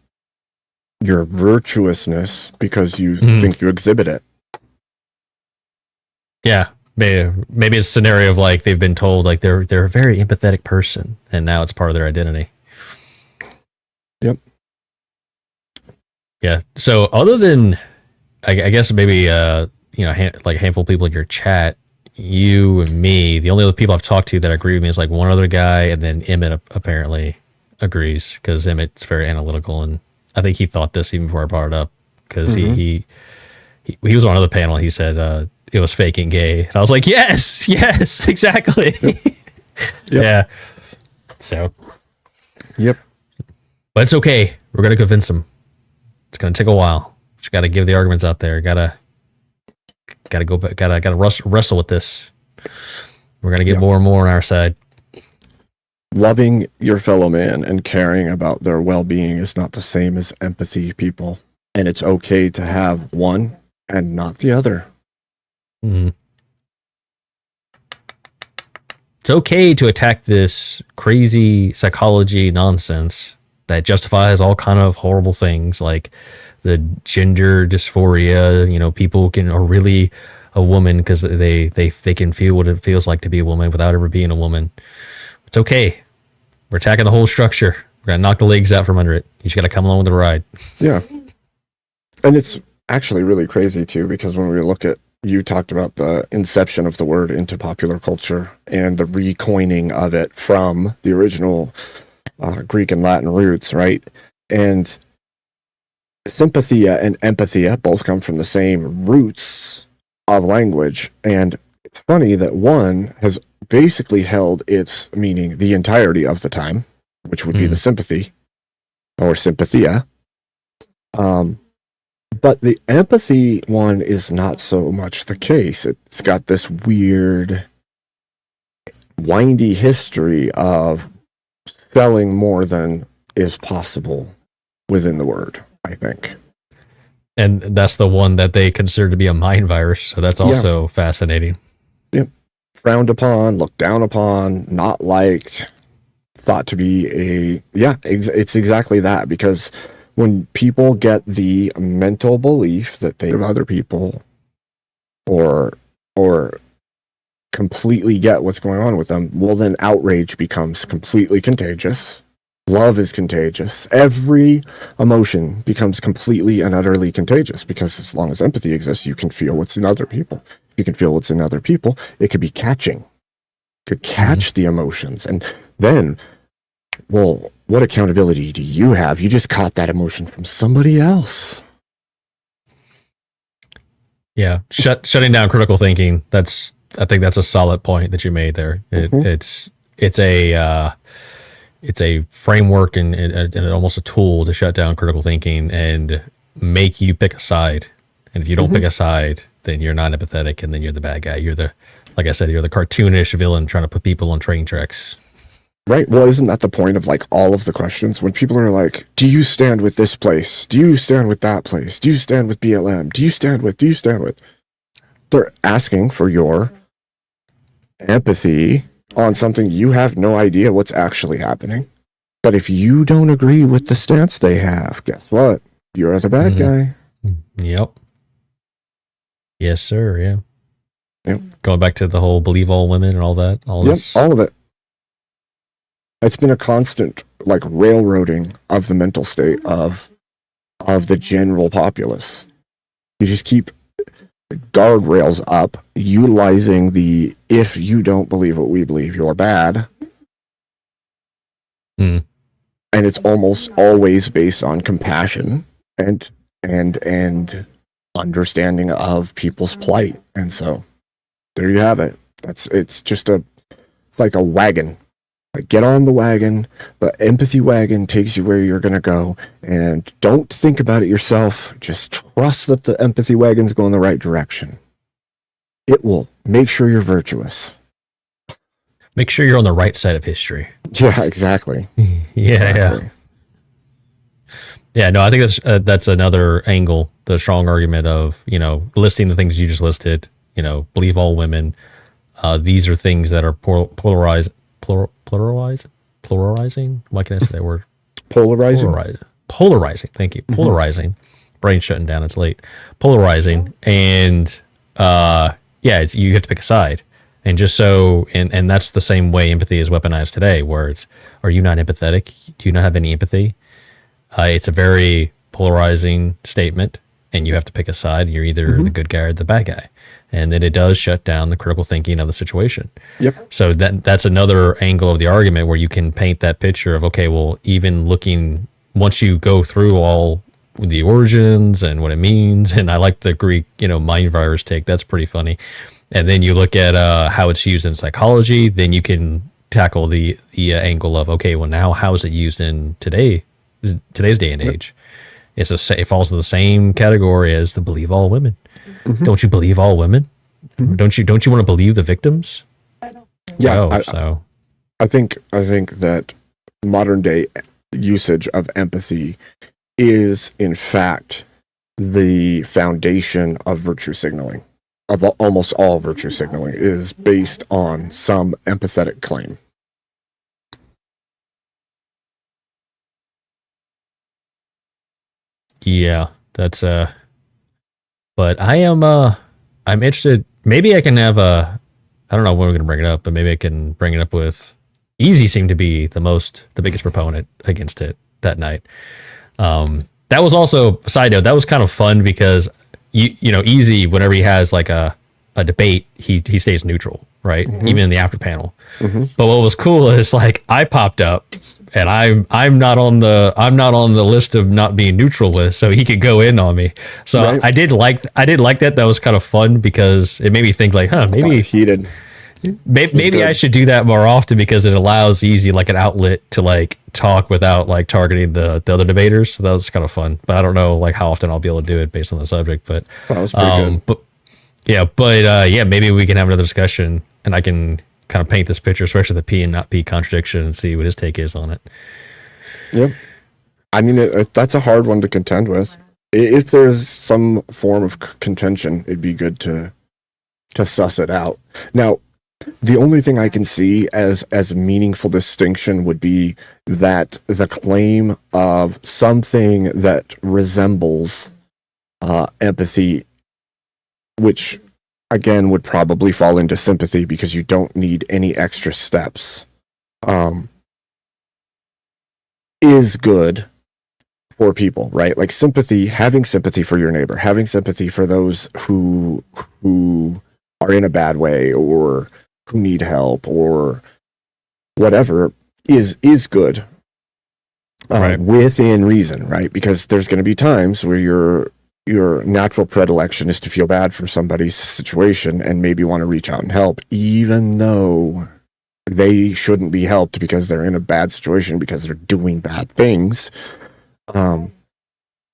virtuousness because you think you exhibit it? Yeah. Maybe it's a scenario of like they've been told like they're a very empathetic person, and now it's part of their identity. Yep. Yeah. So other than, I guess maybe like a handful of people in your chat, you and me, the only other people I've talked to that agree with me is like one other guy, and then Emmett apparently agrees because Emmett's very analytical, and I think he thought this even before I brought it up because he was on another panel. He said it was fake and gay, and I was like, yes, exactly. Yep. Yeah. So. Yep. But it's okay. We're gonna convince him. It's gonna take a while. Just gotta give the arguments out there. Gotta go back. Gotta wrestle with this. We're gonna get more and more on our side. Loving your fellow man and caring about their well-being is not the same as empathy, people. And it's okay to have one and not the other. Mm-hmm. It's okay to attack this crazy psychology nonsense that justifies all kind of horrible things like the gender dysphoria. You know, people are really a woman because they can feel what it feels like to be a woman without ever being a woman. It's okay. We're attacking the whole structure. We're gonna knock the legs out from under it. You just gotta come along with the ride. Yeah. And it's actually really crazy too, because when we look at, you talked about the inception of the word into popular culture and the recoining of it from the original Greek and Latin roots, right? And sympathia and empathia both come from the same roots of language. And it's funny that one has basically held its meaning the entirety of the time, which would be the sympathy or sympathia. But the empathy one is not so much the case. It's got this weird, windy history of selling more than is possible within the word, I think. And that's the one that they consider to be a mind virus. So that's also fascinating. Yep. Frowned upon, looked down upon, not liked, thought to be it's exactly that, because when people get the mental belief that they have other people or completely get what's going on with them, well, then outrage becomes completely contagious. Love is contagious. Every emotion becomes completely and utterly contagious, because as long as empathy exists, you can feel what's in other people. If you can feel what's in other people, it could be catching. Could catch the emotions. And then, well, what accountability do you have? You just caught that emotion from somebody else. Yeah, shutting down critical thinking. I think that's a solid point that you made there. It's a framework and almost a tool to shut down critical thinking and make you pick a side. And if you don't pick a side, then you're not empathetic, and then you're the bad guy. Like I said, you're the cartoonish villain trying to put people on train tracks. Right. Well, isn't that the point of like all of the questions? When people are like, do you stand with this place? Do you stand with that place? Do you stand with BLM? Do you stand with? They're asking for your empathy on something you have no idea what's actually happening. But if you don't agree with the stance they have, guess what? You're the bad guy. Yep. Yes, sir. Yeah. Yep. Going back to the whole believe all women and all that. All of it. It's been a constant like railroading of the mental state of the general populace. You just keep guardrails up, utilizing the if you don't believe what we believe, you're bad. And it's almost always based on compassion and understanding of people's plight. And so there you have it. It's like a wagon. Like, get on the wagon. The empathy wagon takes you where you're going to go. And don't think about it yourself. Just trust that the empathy wagon's going the right direction. It will make sure you're virtuous. Make sure you're on the right side of history. Yeah, exactly. Yeah. No, I think that's another angle, the strong argument of, listing the things you just listed, believe all women. These are things that are pluralized. pluralizing. Why can I say that word? Polarizing. Polarizing. Thank you. Polarizing. Brain shutting down. It's late. Polarizing. And you have to pick a side. And just so, and that's the same way empathy is weaponized today, where it's, are you not empathetic? Do you not have any empathy? It's a very polarizing statement, and you have to pick a side. You're either the good guy or the bad guy. And then it does shut down the critical thinking of the situation. Yep. So that's another angle of the argument where you can paint that picture of, okay, well, even looking, once you go through all the origins and what it means, and I like the Greek, mind virus take, that's pretty funny. And then you look at how it's used in psychology, then you can tackle the angle of, okay, well, now how is it used in today's day and age? It falls in the same category as the believe all women. Don't you believe all women? Don't you want to believe the victims? Yeah, I think that modern day usage of empathy is in fact the foundation of virtue signaling. Of almost all virtue signaling is based on some empathetic claim. Yeah, that's but I'm interested. Maybe I can have I don't know when we're gonna bring it up, but maybe I can bring it up with Easy seemed to be the biggest proponent against it that night. That was also a side note, that was kind of fun because Easy, whenever he has like a debate, he stays neutral, right? Even in the after panel. But what was cool is like I popped up and I'm not on the list of not being neutral with, so he could go in on me. So right. I did like that. That was kind of fun because it made me think like, maybe heated. Maybe I should do that more often because it allows Easy like an outlet to like talk without like targeting the other debaters. So that was kind of fun. But I don't know like how often I'll be able to do it based on the subject. But that was pretty good. But maybe we can have another discussion and I can kind of paint this picture, especially the P and not P contradiction, and see what his take is on it. Yep. I mean, that's a hard one to contend with. If there's some form of contention, it'd be good to suss it out. Now, the only thing I can see as a meaningful distinction would be that the claim of something that resembles empathy, which again would probably fall into sympathy because you don't need any extra steps, is good for people, right? Like sympathy, having sympathy for your neighbor, having sympathy for those who are in a bad way or who need help or whatever is good, right. Within reason, right? Because there's going to be times where your natural predilection is to feel bad for somebody's situation and maybe want to reach out and help, even though they shouldn't be helped because they're in a bad situation because they're doing bad things.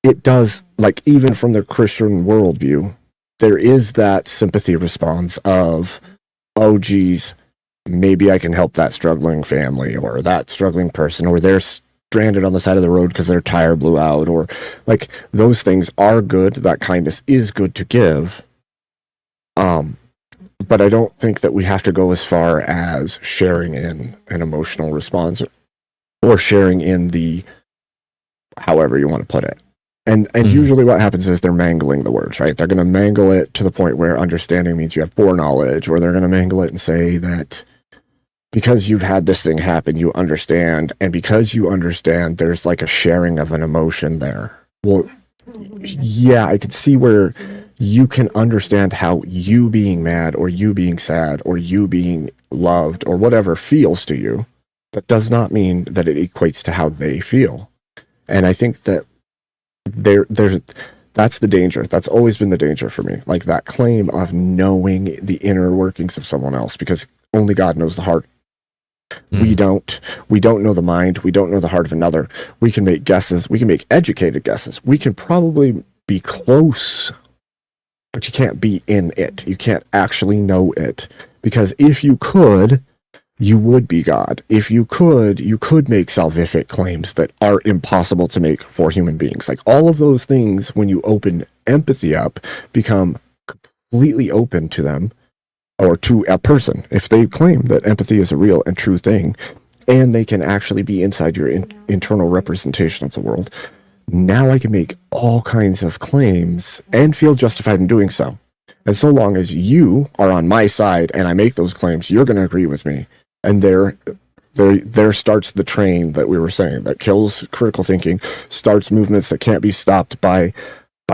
It does, like, even from the Christian worldview, there is that sympathy response of, oh, geez, maybe I can help that struggling family or that struggling person, or they're stranded on the side of the road because their tire blew out, or like those things are good. That kindness is good to give. But I don't think that we have to go as far as sharing in an emotional response or sharing in the, however you want to put it. And usually what happens is they're mangling the words, right? They're going to mangle it to the point where understanding means you have foreknowledge, or they're going to mangle it and say that because you've had this thing happen, you understand. And because you understand, there's like a sharing of an emotion there. Well, yeah, I could see where you can understand how you being mad or you being sad or you being loved or whatever feels to you. That does not mean that it equates to how they feel. And I think that there's that's the danger. That's always been the danger for me. Like that claim of knowing the inner workings of someone else, because only God knows the heart. We don't know the mind. We don't know the heart of another. We can make guesses. We can make educated guesses. We can probably be close, but you can't be in it. You can't actually know it, because if you could, you would be God. If you could make salvific claims that are impossible to make for human beings. Like all of those things, when you open empathy up, become completely open to them or to a person. If they claim that empathy is a real and true thing, and they can actually be inside your internal representation of the world. Now I can make all kinds of claims and feel justified in doing so. And so long as you are on my side and I make those claims, you're going to agree with me. And there starts the train that we were saying that kills critical thinking, starts movements that can't be stopped by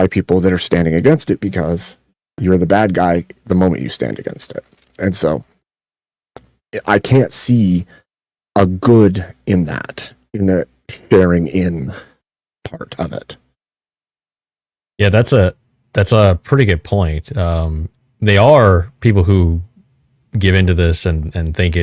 people that are standing against it, because you're the bad guy the moment you stand against it. And so I can't see a good in that, in the sharing in part of it. Yeah, that's a pretty good point. They are people who give into this and think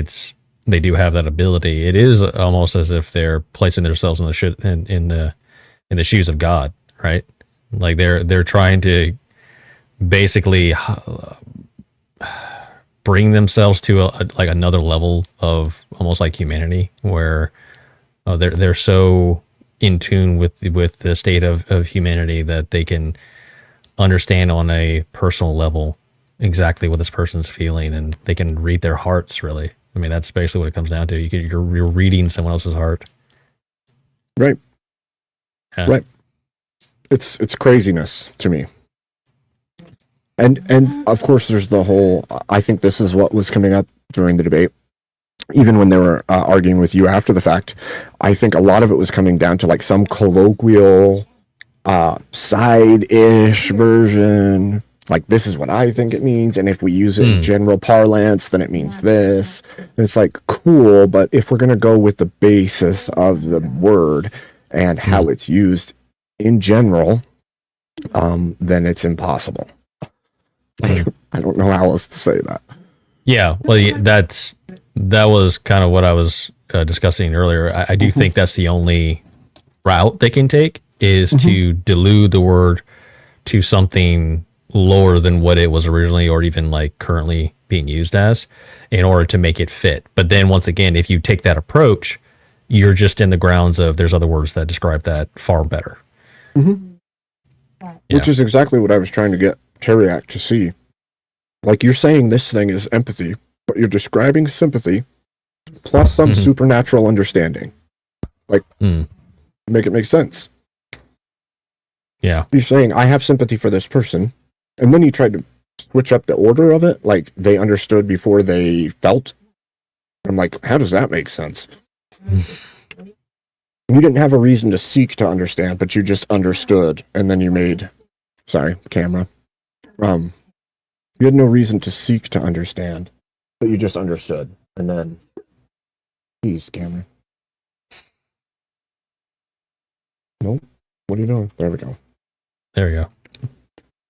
they do have that ability. It is almost as if they're placing themselves in the shoes of God, right? Like they're trying to basically bring themselves to like another level of almost like humanity, where they're so in tune with the state of humanity that they can understand on a personal level exactly what this person's feeling, and they can read their hearts. Really, I mean, that's basically what it comes down to. You're reading someone else's heart. Right. Yeah. Right. It's craziness to me. And of course there's the whole, I think this is what was coming up during the debate, even when they were arguing with you after the fact. I think a lot of it was coming down to like some colloquial side-ish version, like this is what I think it means, and if we use it in general parlance, then it means this. And it's like, cool, but if we're going to go with the basis of the word and how it's used in general, then it's impossible. I don't know how else to say that. Yeah, well, that was kind of what I was discussing earlier. I do think that's the only route they can take, is to delude the word to something lower than what it was originally, or even like currently being used as, in order to make it fit. But then once again, if you take that approach, you're just in the grounds of there's other words that describe that far better. Which is exactly what I was trying to get Teriak to see. Like, you're saying this thing is empathy, but you're describing sympathy plus some supernatural understanding. Like, make it make sense. Yeah. You're saying, I have sympathy for this person, and then you tried to switch up the order of it, like they understood before they felt. I'm like, how does that make sense? You didn't have a reason to seek to understand, but you just understood, and then you made... Sorry, camera. You had no reason to seek to understand, but you just understood, and then... Jeez, camera. Nope. What are you doing? There we go. There we go.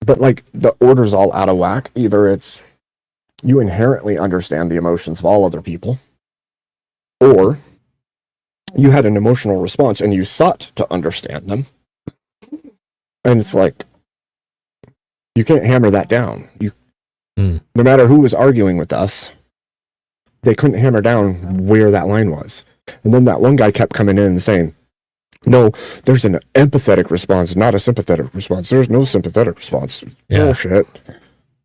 But, like, the order's all out of whack. Either it's you inherently understand the emotions of all other people, or you had an emotional response and you sought to understand them. And it's like, you can't hammer that down. No matter who was arguing with us, they couldn't hammer down where that line was. And then that one guy kept coming in and saying, no, there's an empathetic response, not a sympathetic response. There's no sympathetic response. Yeah.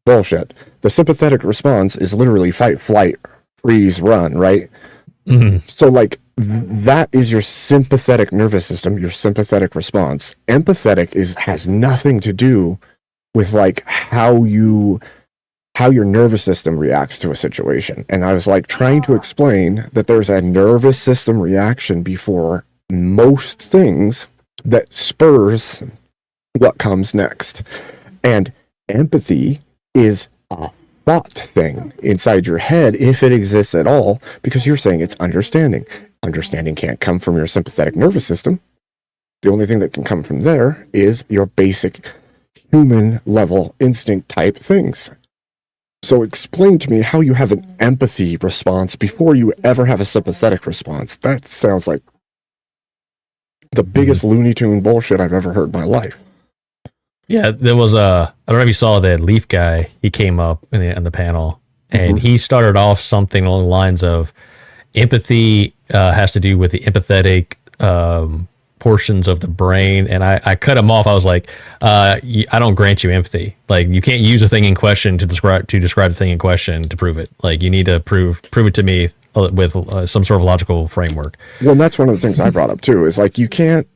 Bullshit. The sympathetic response is literally fight, flight, freeze, run, right? So, like, that is your sympathetic nervous system, your sympathetic response. Empathetic has nothing to do with, like, how your nervous system reacts to a situation. And I was, like, trying to explain that there's a nervous system reaction before most things that spurs what comes next. And empathy is a thought thing inside your head, if it exists at all, because you're saying it's understanding. Understanding can't come from your sympathetic nervous system. The only thing that can come from there is your basic human level instinct type things. So explain to me how you have an empathy response before you ever have a sympathetic response. That sounds like the biggest Looney Tune bullshit I've ever heard in my life. Yeah, there was I don't know if you saw that Leaf guy. He came up in the panel, and he started off something along the lines of empathy has to do with the empathetic portions of the brain. And I cut him off. I was like, I don't grant you empathy. Like, you can't use a thing in question to describe the thing in question to prove it. Like, you need to prove it to me some sort of logical framework. Well, and that's one of the things I brought up too. Is like you can't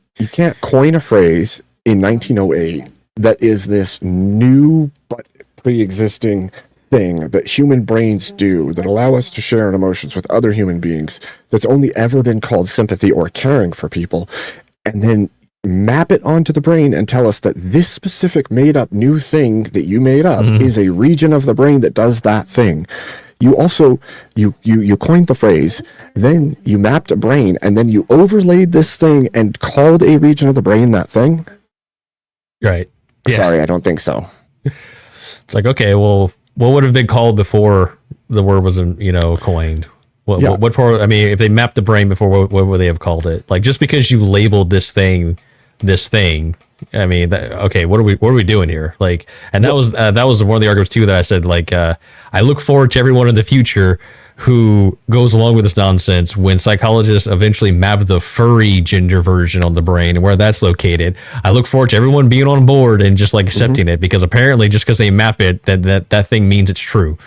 coin a phrase in 1908 that is this new but pre-existing thing that human brains do that allow us to share in emotions with other human beings that's only ever been called sympathy or caring for people, and then map it onto the brain and tell us that this specific made up new thing that you made up is a region of the brain that does that thing. You also you coined the phrase, then you mapped a brain, and then you overlaid this thing and called a region of the brain that thing. Right. Yeah. Sorry, I don't think so. It's like, okay, well, what would have been called before the word was, coined? What part? I mean, if they mapped the brain before, what would they have called it? Like, just because you labeled this thing, I mean, okay, what are we doing here? Like, and that was one of the arguments too that I said, like, I look forward to everyone in the future who goes along with this nonsense when psychologists eventually map the furry gender version on the brain and where that's located. I look forward to everyone being on board and just like accepting it, because apparently just because they map it, that thing means it's true.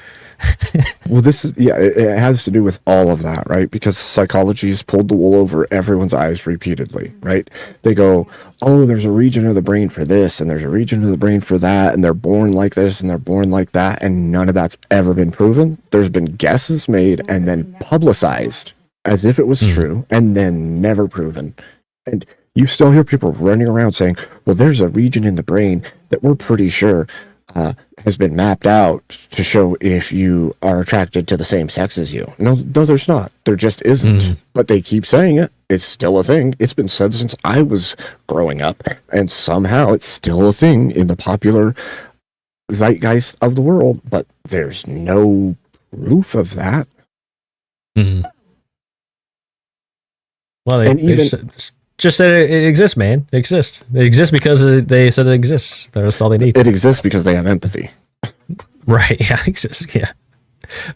Well, it has to do with all of that, right? Because psychology has pulled the wool over everyone's eyes repeatedly, right? They go, oh, there's a region of the brain for this, and there's a region of the brain for that, and they're born like this, and they're born like that, and none of that's ever been proven. There's been guesses made and then publicized as if it was true, and then never proven. And you still hear people running around saying, well, there's a region in the brain that we're pretty sure has been mapped out to show if you are attracted to the same sex as you. No, there's not. There just isn't. But they keep saying it. It's still a thing. It's been said since I was growing up, and somehow it's still a thing in the popular zeitgeist of the world, but there's no proof of that. Well, they just said it exists, man. It exists. It exists because they said it exists. That's all they need. It exists because they have empathy. Right. Yeah. It exists. Yeah.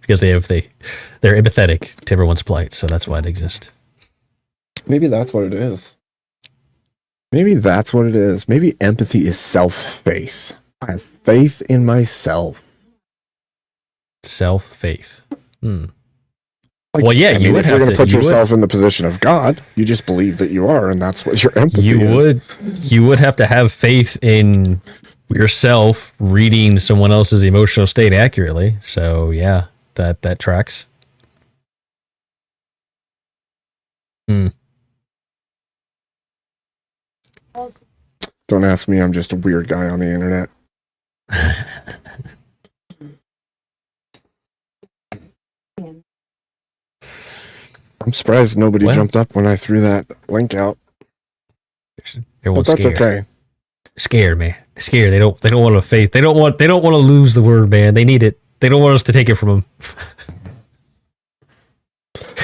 Because they're empathetic to everyone's plight. So that's why it exists. Maybe that's what it is. Maybe empathy is self-faith. I have faith in myself. Self-faith. Like, well, yeah, I mean, you would if you're have going to put yourself in the position of God, you just believe that you are, and that's what your empathy is. You would have to have faith in yourself reading someone else's emotional state accurately. So yeah, that tracks. Don't ask me. I'm just a weird guy on the internet. I'm surprised nobody jumped up when I threw that link out. But that's okay. Scared, man. They're scared. They don't want to face. They don't want to lose the word, man. They need it. They don't want us to take it from them.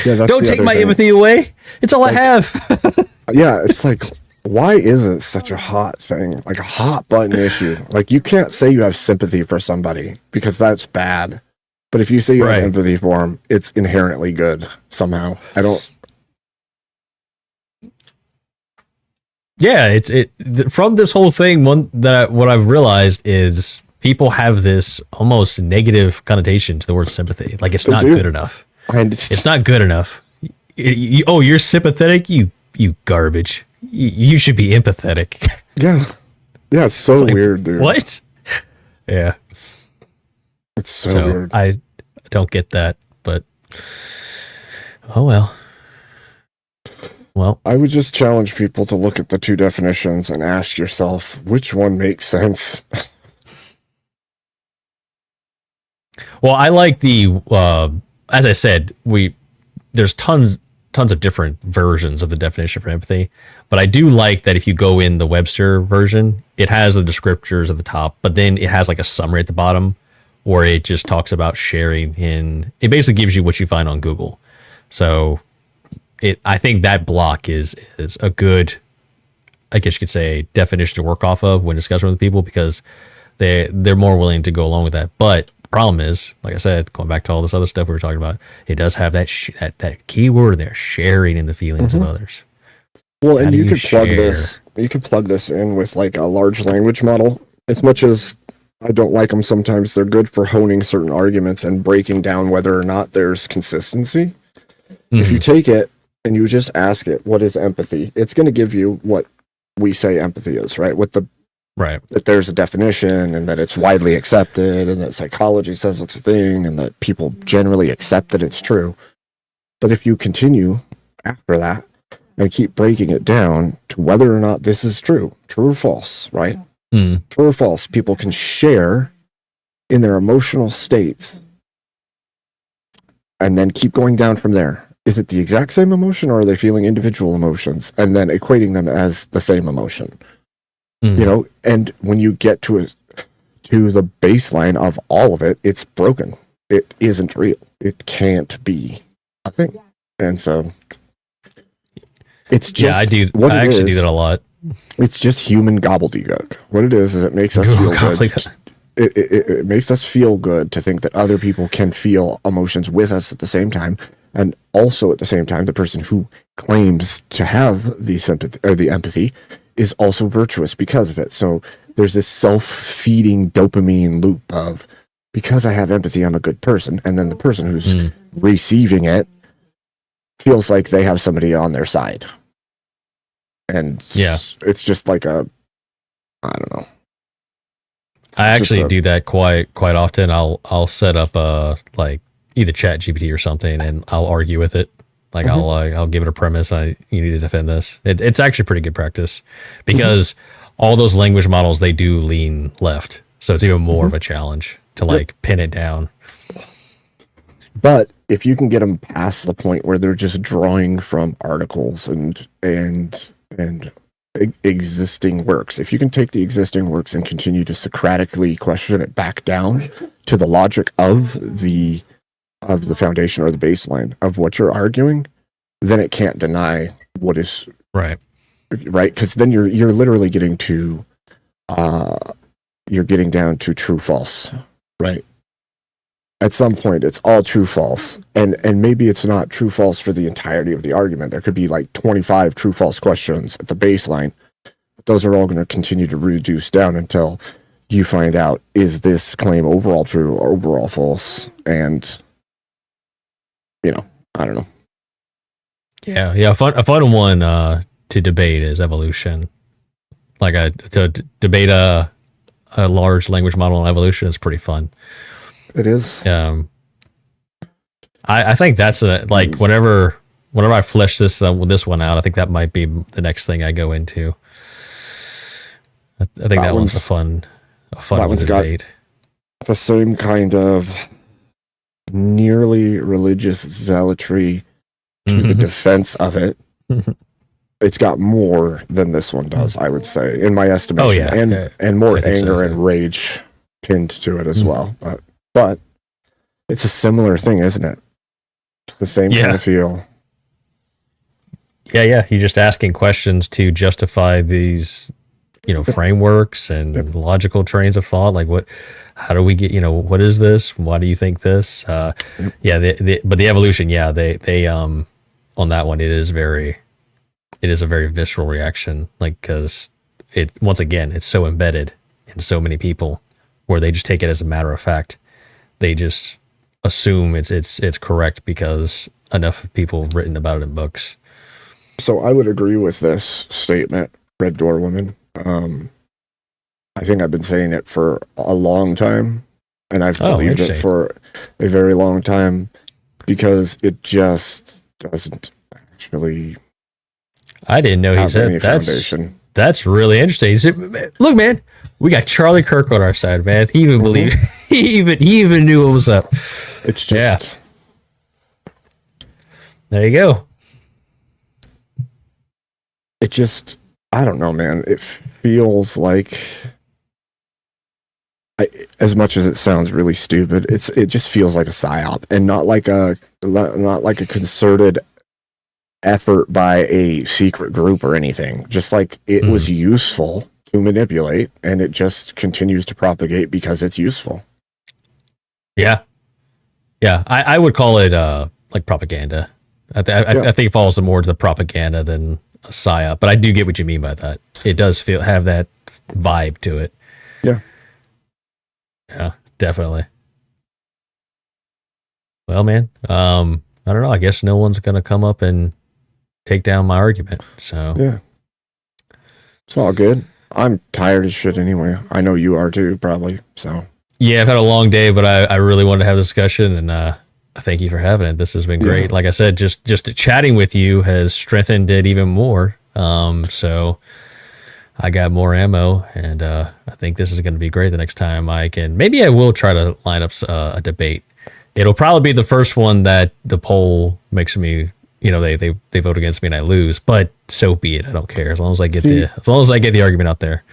Yeah, don't take my empathy away. It's all I have. Yeah, it's like, why is it such a hot thing? Like a hot button issue. Like, you can't say you have sympathy for somebody because that's bad. But if you say you have empathy for them, it's inherently good somehow. Yeah, from this whole thing. What I've realized is people have this almost negative connotation to the word sympathy. Like it's not good enough. It's not good enough. You're sympathetic. You garbage. You should be empathetic. Yeah, it's so weird, dude. What? Yeah. It's so weird. I don't get that, but oh well. Well, I would just challenge people to look at the two definitions and ask yourself which one makes sense. Well, I like the as I said, there's tons of different versions of the definition for empathy, but I do like that if you go in the Webster version, it has the descriptors at the top, but then it has like a summary at the bottom where it just talks about sharing it basically gives you what you find on Google. So I think that block is a good, I guess you could say, definition to work off of when discussing with people, because they're more willing to go along with that. But the problem is, like I said, going back to all this other stuff we were talking about, it does have that key word there, sharing in the feelings of others. Well, and you could plug this in with like a large language model. As much as I don't like them sometimes, they're good for honing certain arguments and breaking down whether or not there's consistency. If you take it and you just ask it, what is empathy? It's going to give you what we say empathy is, right? Right. That there's a definition and that it's widely accepted and that psychology says it's a thing and that people generally accept that it's true. But if you continue after that and keep breaking it down to whether or not this is true or false, right? True or false, people can share in their emotional states and then keep going down from there. Is it the exact same emotion or are they feeling individual emotions and then equating them as the same emotion? You know, and when you get to the baseline of all of it, it's broken. It isn't real. It can't be a thing. And so it's just I do. I actually do that a lot. It's just human gobbledygook. What it is it makes us feel good. It makes us feel good to think that other people can feel emotions with us at the same time. And also at the same time, the person who claims to have the sympathy or the empathy is also virtuous because of it. So there's this self-feeding dopamine loop of, because I have empathy, I'm a good person. And then the person who's receiving it feels like they have somebody on their side. And it's just like I don't know. I actually do that quite often. I'll set up like either Chat GPT or something, and I'll argue with it. Like I'll give it a premise. You need to defend this. It's actually pretty good practice because all those language models, they do lean left, so it's even more of a challenge to like pin it down. But if you can get them past the point where they're just drawing from articles and existing works, if you can take the existing works and continue to Socratically question it back down to the logic of the foundation or the baseline of what you're arguing, then it can't deny what is right. Because then you're literally getting to you're getting down to true false, right? At some point it's all true false, and maybe it's not true false for the entirety of the argument. There could be like 25 true false questions at the baseline, but those are all going to continue to reduce down until you find out, is this claim overall true or overall false? And I don't know. Yeah. A fun one to debate is evolution. Like to debate a large language model on evolution is pretty fun. It is. I think that's like whenever I flesh this one out, I think that might be the next thing I go into. I think that one's a fun one to debate. The same kind of nearly religious zealotry to the defense of it. It's got more than this one does, I would say, in my estimation, and more anger and rage pinned to it as well. But it's a similar thing, isn't it? It's the same kind of feel. Yeah. You're just asking questions to justify these, frameworks and logical trains of thought. Like how do we get, what is this? Why do you think this? But the evolution, they on that one, it is a very visceral reaction. Like, cause once again, it's so embedded in so many people where they just take it as a matter of fact. They just assume it's correct because enough people have written about it in books. So I would agree with this statement, Red Door Woman. I think I've been saying it for a long time, and I've believed it for a very long time because it just doesn't actually. I didn't know he said foundation. That's really interesting. He said, "Look, man, we got Charlie Kirk on our side, man. He even believed. He even knew what was up. It's just There you go. It just, I don't know, man. It feels like, as much as it sounds really stupid, it just feels like a psyop, and not like a concerted effort by a secret group or anything. Just like it was useful to manipulate, and it just continues to propagate because it's useful. Yeah. I would call it like propaganda. I think it falls more to the propaganda than a psyop, but I do get what you mean by that. It does have that vibe to it. Yeah, definitely. Well, man, I don't know. I guess no one's going to come up and take down my argument. So Yeah. It's all good. I'm tired as shit anyway. I know you are too, probably. So yeah, I've had a long day, but I really wanted to have a discussion, and I thank you for having it. This has been great. Yeah. Like I said, just chatting with you has strengthened it even more. So I got more ammo, and I think this is going to be great the next time, Mike. And maybe I will try to line up a debate. It'll probably be the first one that the poll makes me, they vote against me and I lose. But so be it. I don't care as long as I get the argument out there.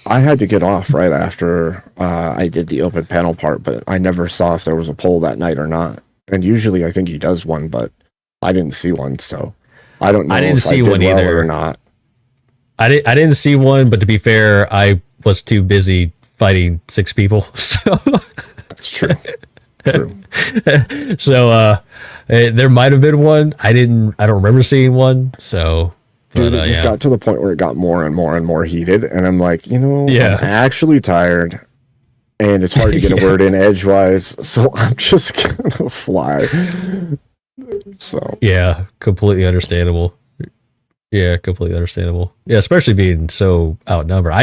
I had to get off right after I did the open panel part, but I never saw if there was a poll that night or not. And usually I think he does one, but I didn't see one, so I don't know if I did well or not. I didn't see one, but to be fair, I was too busy fighting 6 people. So that's true. True. So there might have been one. I don't remember seeing one. So dude, it just got to the point where it got more and more and more heated, and I'm like, I'm actually tired, and it's hard to get a word in edgewise, so I'm just gonna fly. So yeah, completely understandable. Yeah, completely understandable. Yeah, especially being so outnumbered.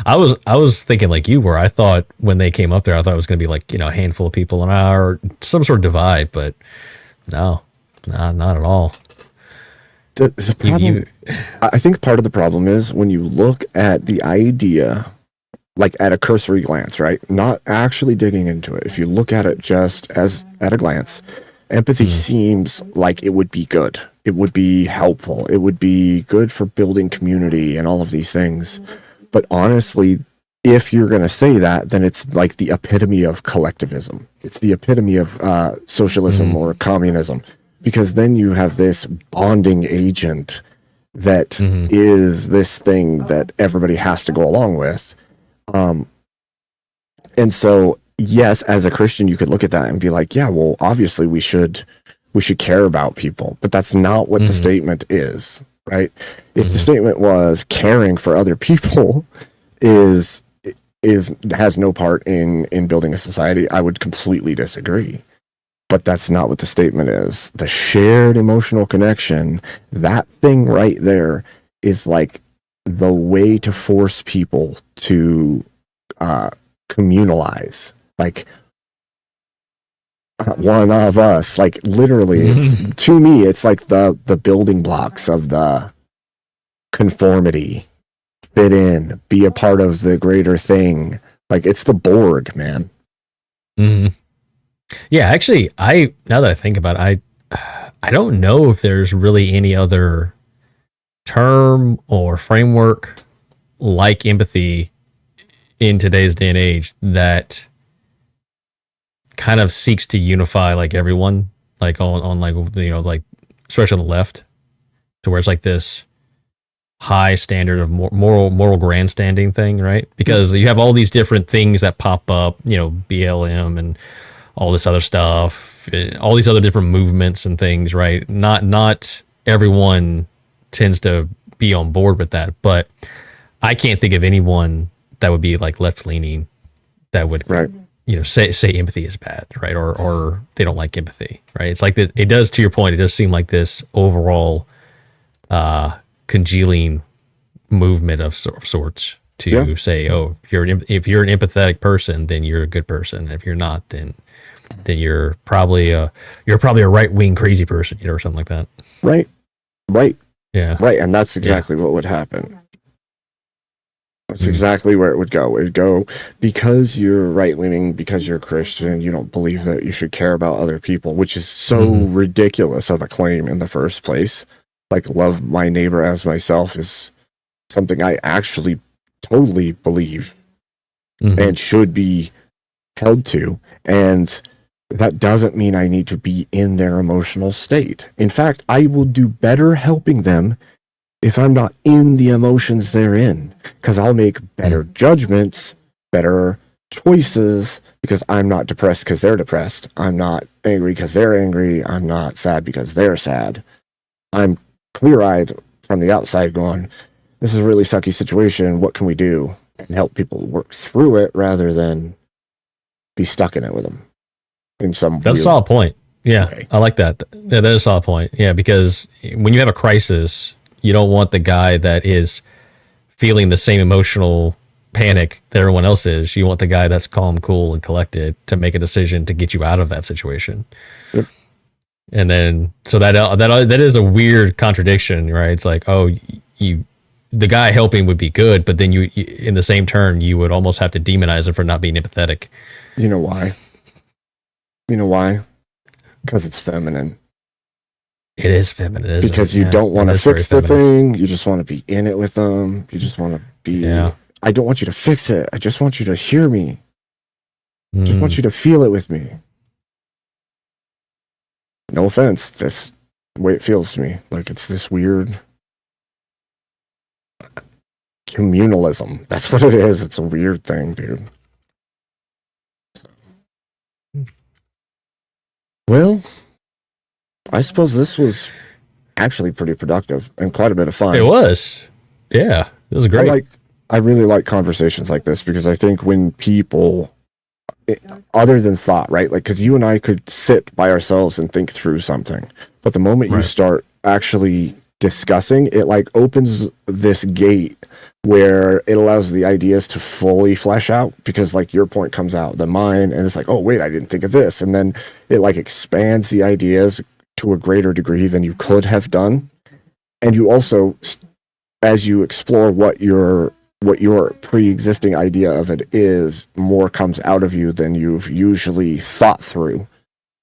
I was thinking like you were. I thought when they came up there, I thought it was going to be like, a handful of people an hour, some sort of divide, but no, not at all. The problem, I think part of the problem is when you look at the idea, like at a cursory glance, right? Not actually digging into it. If you look at it just as at a glance, empathy seems like it would be good. It would be helpful. It would be good for building community and all of these things. But honestly, if you're going to say that, then it's like the epitome of collectivism. It's the epitome of socialism or communism, because then you have this bonding agent that is this thing that everybody has to go along with. And so, yes, as a Christian, you could look at that and be like, yeah, well, obviously we should care about people, but that's not what the statement is, right? If the statement was caring for other people has no part in building a society, I would completely disagree. But that's not what the statement is. The shared emotional connection, that thing right there, is like the way to force people to communalize. Like, one of us, like literally, it's to me, it's like the building blocks of the conformity, fit in, be a part of the greater thing. Like, it's the Borg, man. Yeah, actually, now that I think about it, I don't know if there's really any other term or framework like empathy in today's day and age that kind of seeks to unify like everyone, like on like, like especially on the left, to where it's like this high standard of moral grandstanding thing, right? Because you have all these different things that pop up, BLM and all this other stuff, all these other different movements and things, right? Not everyone tends to be on board with that, but I can't think of anyone that would be like left leaning that would say empathy is bad, right? Or they don't like empathy, right? It's like this, it does, to your point, it does seem like this overall congealing movement of sorts to say, oh, if you're an empathetic person, then you're a good person. If you're not, then you're probably a right-wing crazy person, or something like that. Right. Yeah. Right, and that's exactly what would happen. That's exactly where it would go. It would go, because you're right-leaning, because you're Christian, you don't believe that you should care about other people, which is so ridiculous of a claim in the first place. Like, love my neighbor as myself is something I actually totally believe and should be held to. And that doesn't mean I need to be in their emotional state. In fact, I will do better helping them if I'm not in the emotions they're in, because I'll make better judgments, better choices, because I'm not depressed because they're depressed. I'm not angry because they're angry. I'm not sad because they're sad. I'm clear-eyed from the outside going, this is a really sucky situation. What can we do? And help people work through it rather than be stuck in it with them. In some That's a solid point. Yeah, way. I like that. Yeah, that is a solid point. Yeah, because when you have a crisis, you don't want the guy that is feeling the same emotional panic that everyone else is. You want the guy that's calm, cool, and collected to make a decision to get you out of that situation. Yep. And then, so that is a weird contradiction, right? It's like, oh, the guy helping would be good, but then you in the same turn, you would almost have to demonize him for not being empathetic. You know why? You know why? Because it's feminine. It is feminine, isn't Because it? you Yeah, don't want it to is very fix the feminine. thing. You just want to be in it with them. You just want to be. Yeah. I don't want you to fix it. I just want you to hear me. I just Mm. want you to feel it with me. No offense, just the way it feels to me. Like it's this weird communalism. That's what it is. It's a weird thing, dude. Well, I suppose this was actually pretty productive and quite a bit of fun. It was. Yeah, it was great. I really like conversations like this because I think when people, other than thought, right? Like, because you and I could sit by ourselves and think through something, but the moment you Right. start actually discussing, it like opens this gate where it allows the ideas to fully flesh out because like your point comes out, then mine, and it's like, oh wait, I didn't think of this, and then it like expands the ideas to a greater degree than you could have done, and you also, as you explore what your pre-existing idea of it is, more comes out of you than you've usually thought through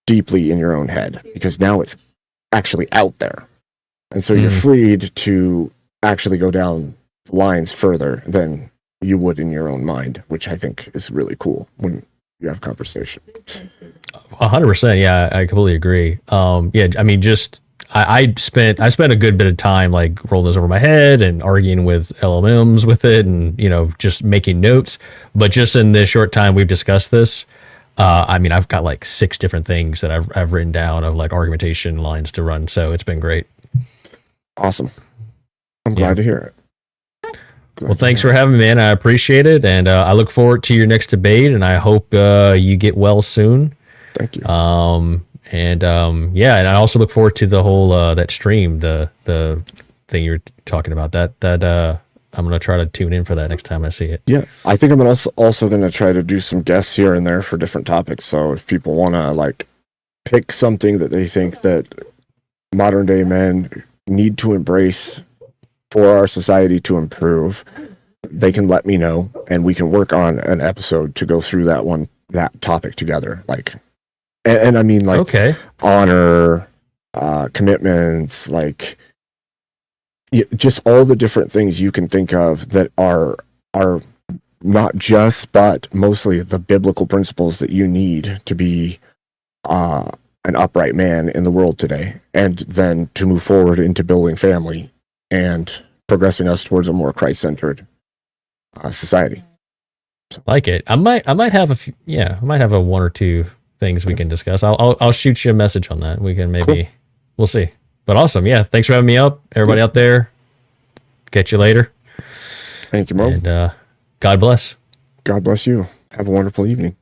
deeply in your own head because now it's actually out there, and so you're freed to actually go down lines further than you would in your own mind, which I think is really cool when you have conversation. 100%. Yeah, I completely agree. Yeah, I mean, just I spent a good bit of time like rolling this over my head and arguing with LLMs with it, and just making notes. But just in this short time we've discussed this, I mean, I've got like 6 different things that I've written down of like argumentation lines to run. So it's been great. Awesome. I'm glad to hear it. Well, thanks for having me, man. I appreciate it, and I look forward to your next debate. And I hope you get well soon. Thank you. And and I also look forward to the whole that stream, the thing you were talking about. That I'm gonna try to tune in for that next time I see it. Yeah, I think I'm also going to try to do some guests here and there for different topics. So if people want to like pick something that they think that modern day men need to embrace for our society to improve, they can let me know, and we can work on an episode to go through that topic together. Like, and I mean like Okay. honor, commitments, like just all the different things you can think of that are not just, but mostly the biblical principles that you need to be an upright man in the world today, and then to move forward into building family and progressing us towards a more Christ-centered society. Like it. I might have I might have a 1 or 2 things we can discuss. I'll shoot you a message on that. We can maybe we'll see. But awesome. Yeah. Thanks for having me up. Everybody out there. Catch you later. Thank you, Mo. And God bless. God bless you. Have a wonderful evening.